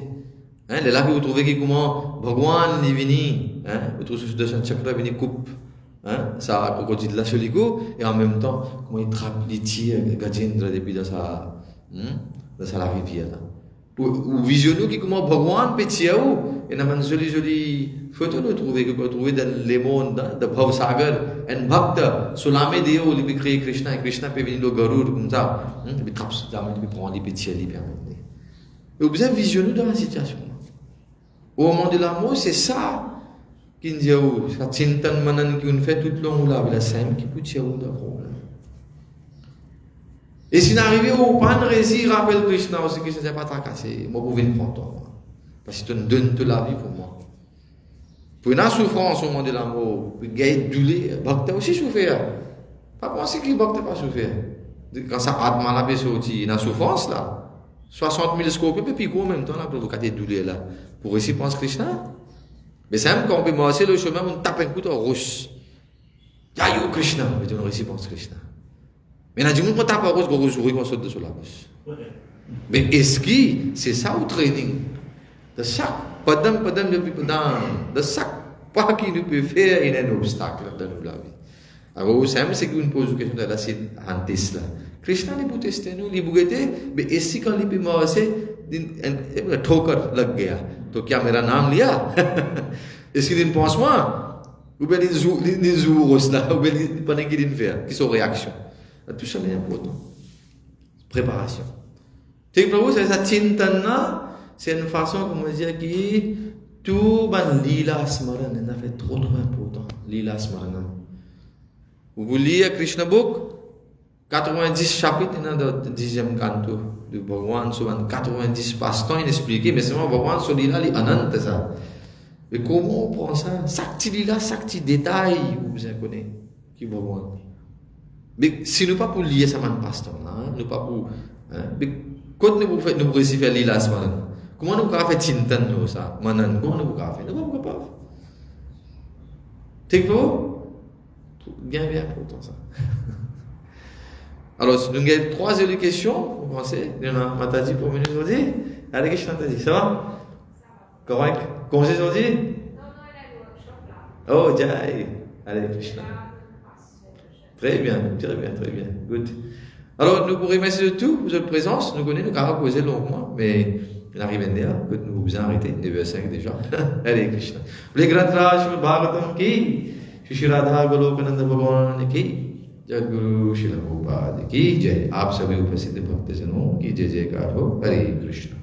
Les là que vous trouvez que comment Bhagwan est venu, vous trouvez que son chakra est venu coupe, ça crocodile là sur les coups, et en même temps, comment il trappe les tirs, Gajendra depuis dans sa rivière là. Ou visionnez qui comment Bhagwan peut tirer où, et nous avons une jolie photo nous trouver que vous trouvez dans les mondes de Bhavsagar, un bhakta, Sulame Deo, il peut créer Krishna, et Krishna peut venir le Garur comme ça, il peut traper ça, il peut prendre, il peut tirer, il peut amener. Et vous avez visionné dans la situation. Au moment de l'amour, c'est ça qui nous dit, c'est Chintan Manan qui nous fait tout le long là, la scène qui peut tirer où d'abord. Et si n'arrive au pas de réussir, rappelle Krishna aussi, Krishna n'est pas tracassé. Moi, vous pouvez le prendre, toi. Parce que tu me donnes de la vie pour moi. Pour une souffrance au monde de l'amour, pour gagner douleur, Bhakta aussi souffert. Pas penser que Bhakta pas souffert. Quand ça a mal à baisser aussi, une souffrance là. 60 000 scopes, et puis en même temps, là, pour provoquer des douleurs là. Pour réussir, pense Krishna. Mais c'est même quand on peut marcher le chemin, on tape un coup de rouge. Yayo Krishna, mais on réussit, pense Krishna. Mais là, du coup, on tape un rouge, on sourit, on saute sur la bouche. Mais est-ce que c'est ça au training? De chaque padam depuis padam, de chaque pas qui nous peut faire, il y a un obstacle dans la vie. Alors, c'est qu'on pose une question de la science là. Krishna ne peut tester nous, il peut tester, mais est-ce quand il peut marcher, un ठोकर लग गया, तो क्या मेरा नाम लिया? Est-ce qu'il pense moi? Ou bien il joue là, ou bien il pendant qu'il fait, qui sont réactions. Tout ça est important. Préparation. Tu vois, c'est ça, Chintana, c'est une façon, comment dire, qui tout ban lila smaran, ça fait trop important. Lila smaran. Vous lisez Krishna Book, 90 chapitres dans le 10e canto de Bhagwan, souvent 90 pastons inexpliqués, mais c'est vraiment Bhagwan, sur lila, il ananta ça. Mais comment on prend ça? Chaque petit lila, chaque petit détail, vous connaissez, qui Bhagwan. Mais si nous pas pour lier ça man pasteur là, nous pas pour mais quand nous fait nous réussir faire lila semaine. Comment nous pouvons faire chintan nous ça? Manan comment nous pouvons faire? Nous pas capable. T'es quoi? Bien important ça. Alors, nous avons 3 jolies questions pour commencer. Il y en a Mataji pour venir aujourd'hui. Allez, question Mataji, ça va? Correct. Comment c'est aujourd'hui? Non, elle a le workshop là. Oh, Jai. Allez, Krishna. Très bien. Good. Alors, nous vous remercions de tout, pour votre présence. Nous connaissons, nous avons causé longuement, mais il arrive un dia que nous vous arrêter, 9h05 déjà. Allez, Krishna. Les grands Raj, Bhagavatam ki, Shri Radha Golokananda Bhagavan ki, Jaguru Shila Prabhupada की जय। आप सभी उपस्थित भक्तजनों की जय जयकार हो। हरे कृष्ण।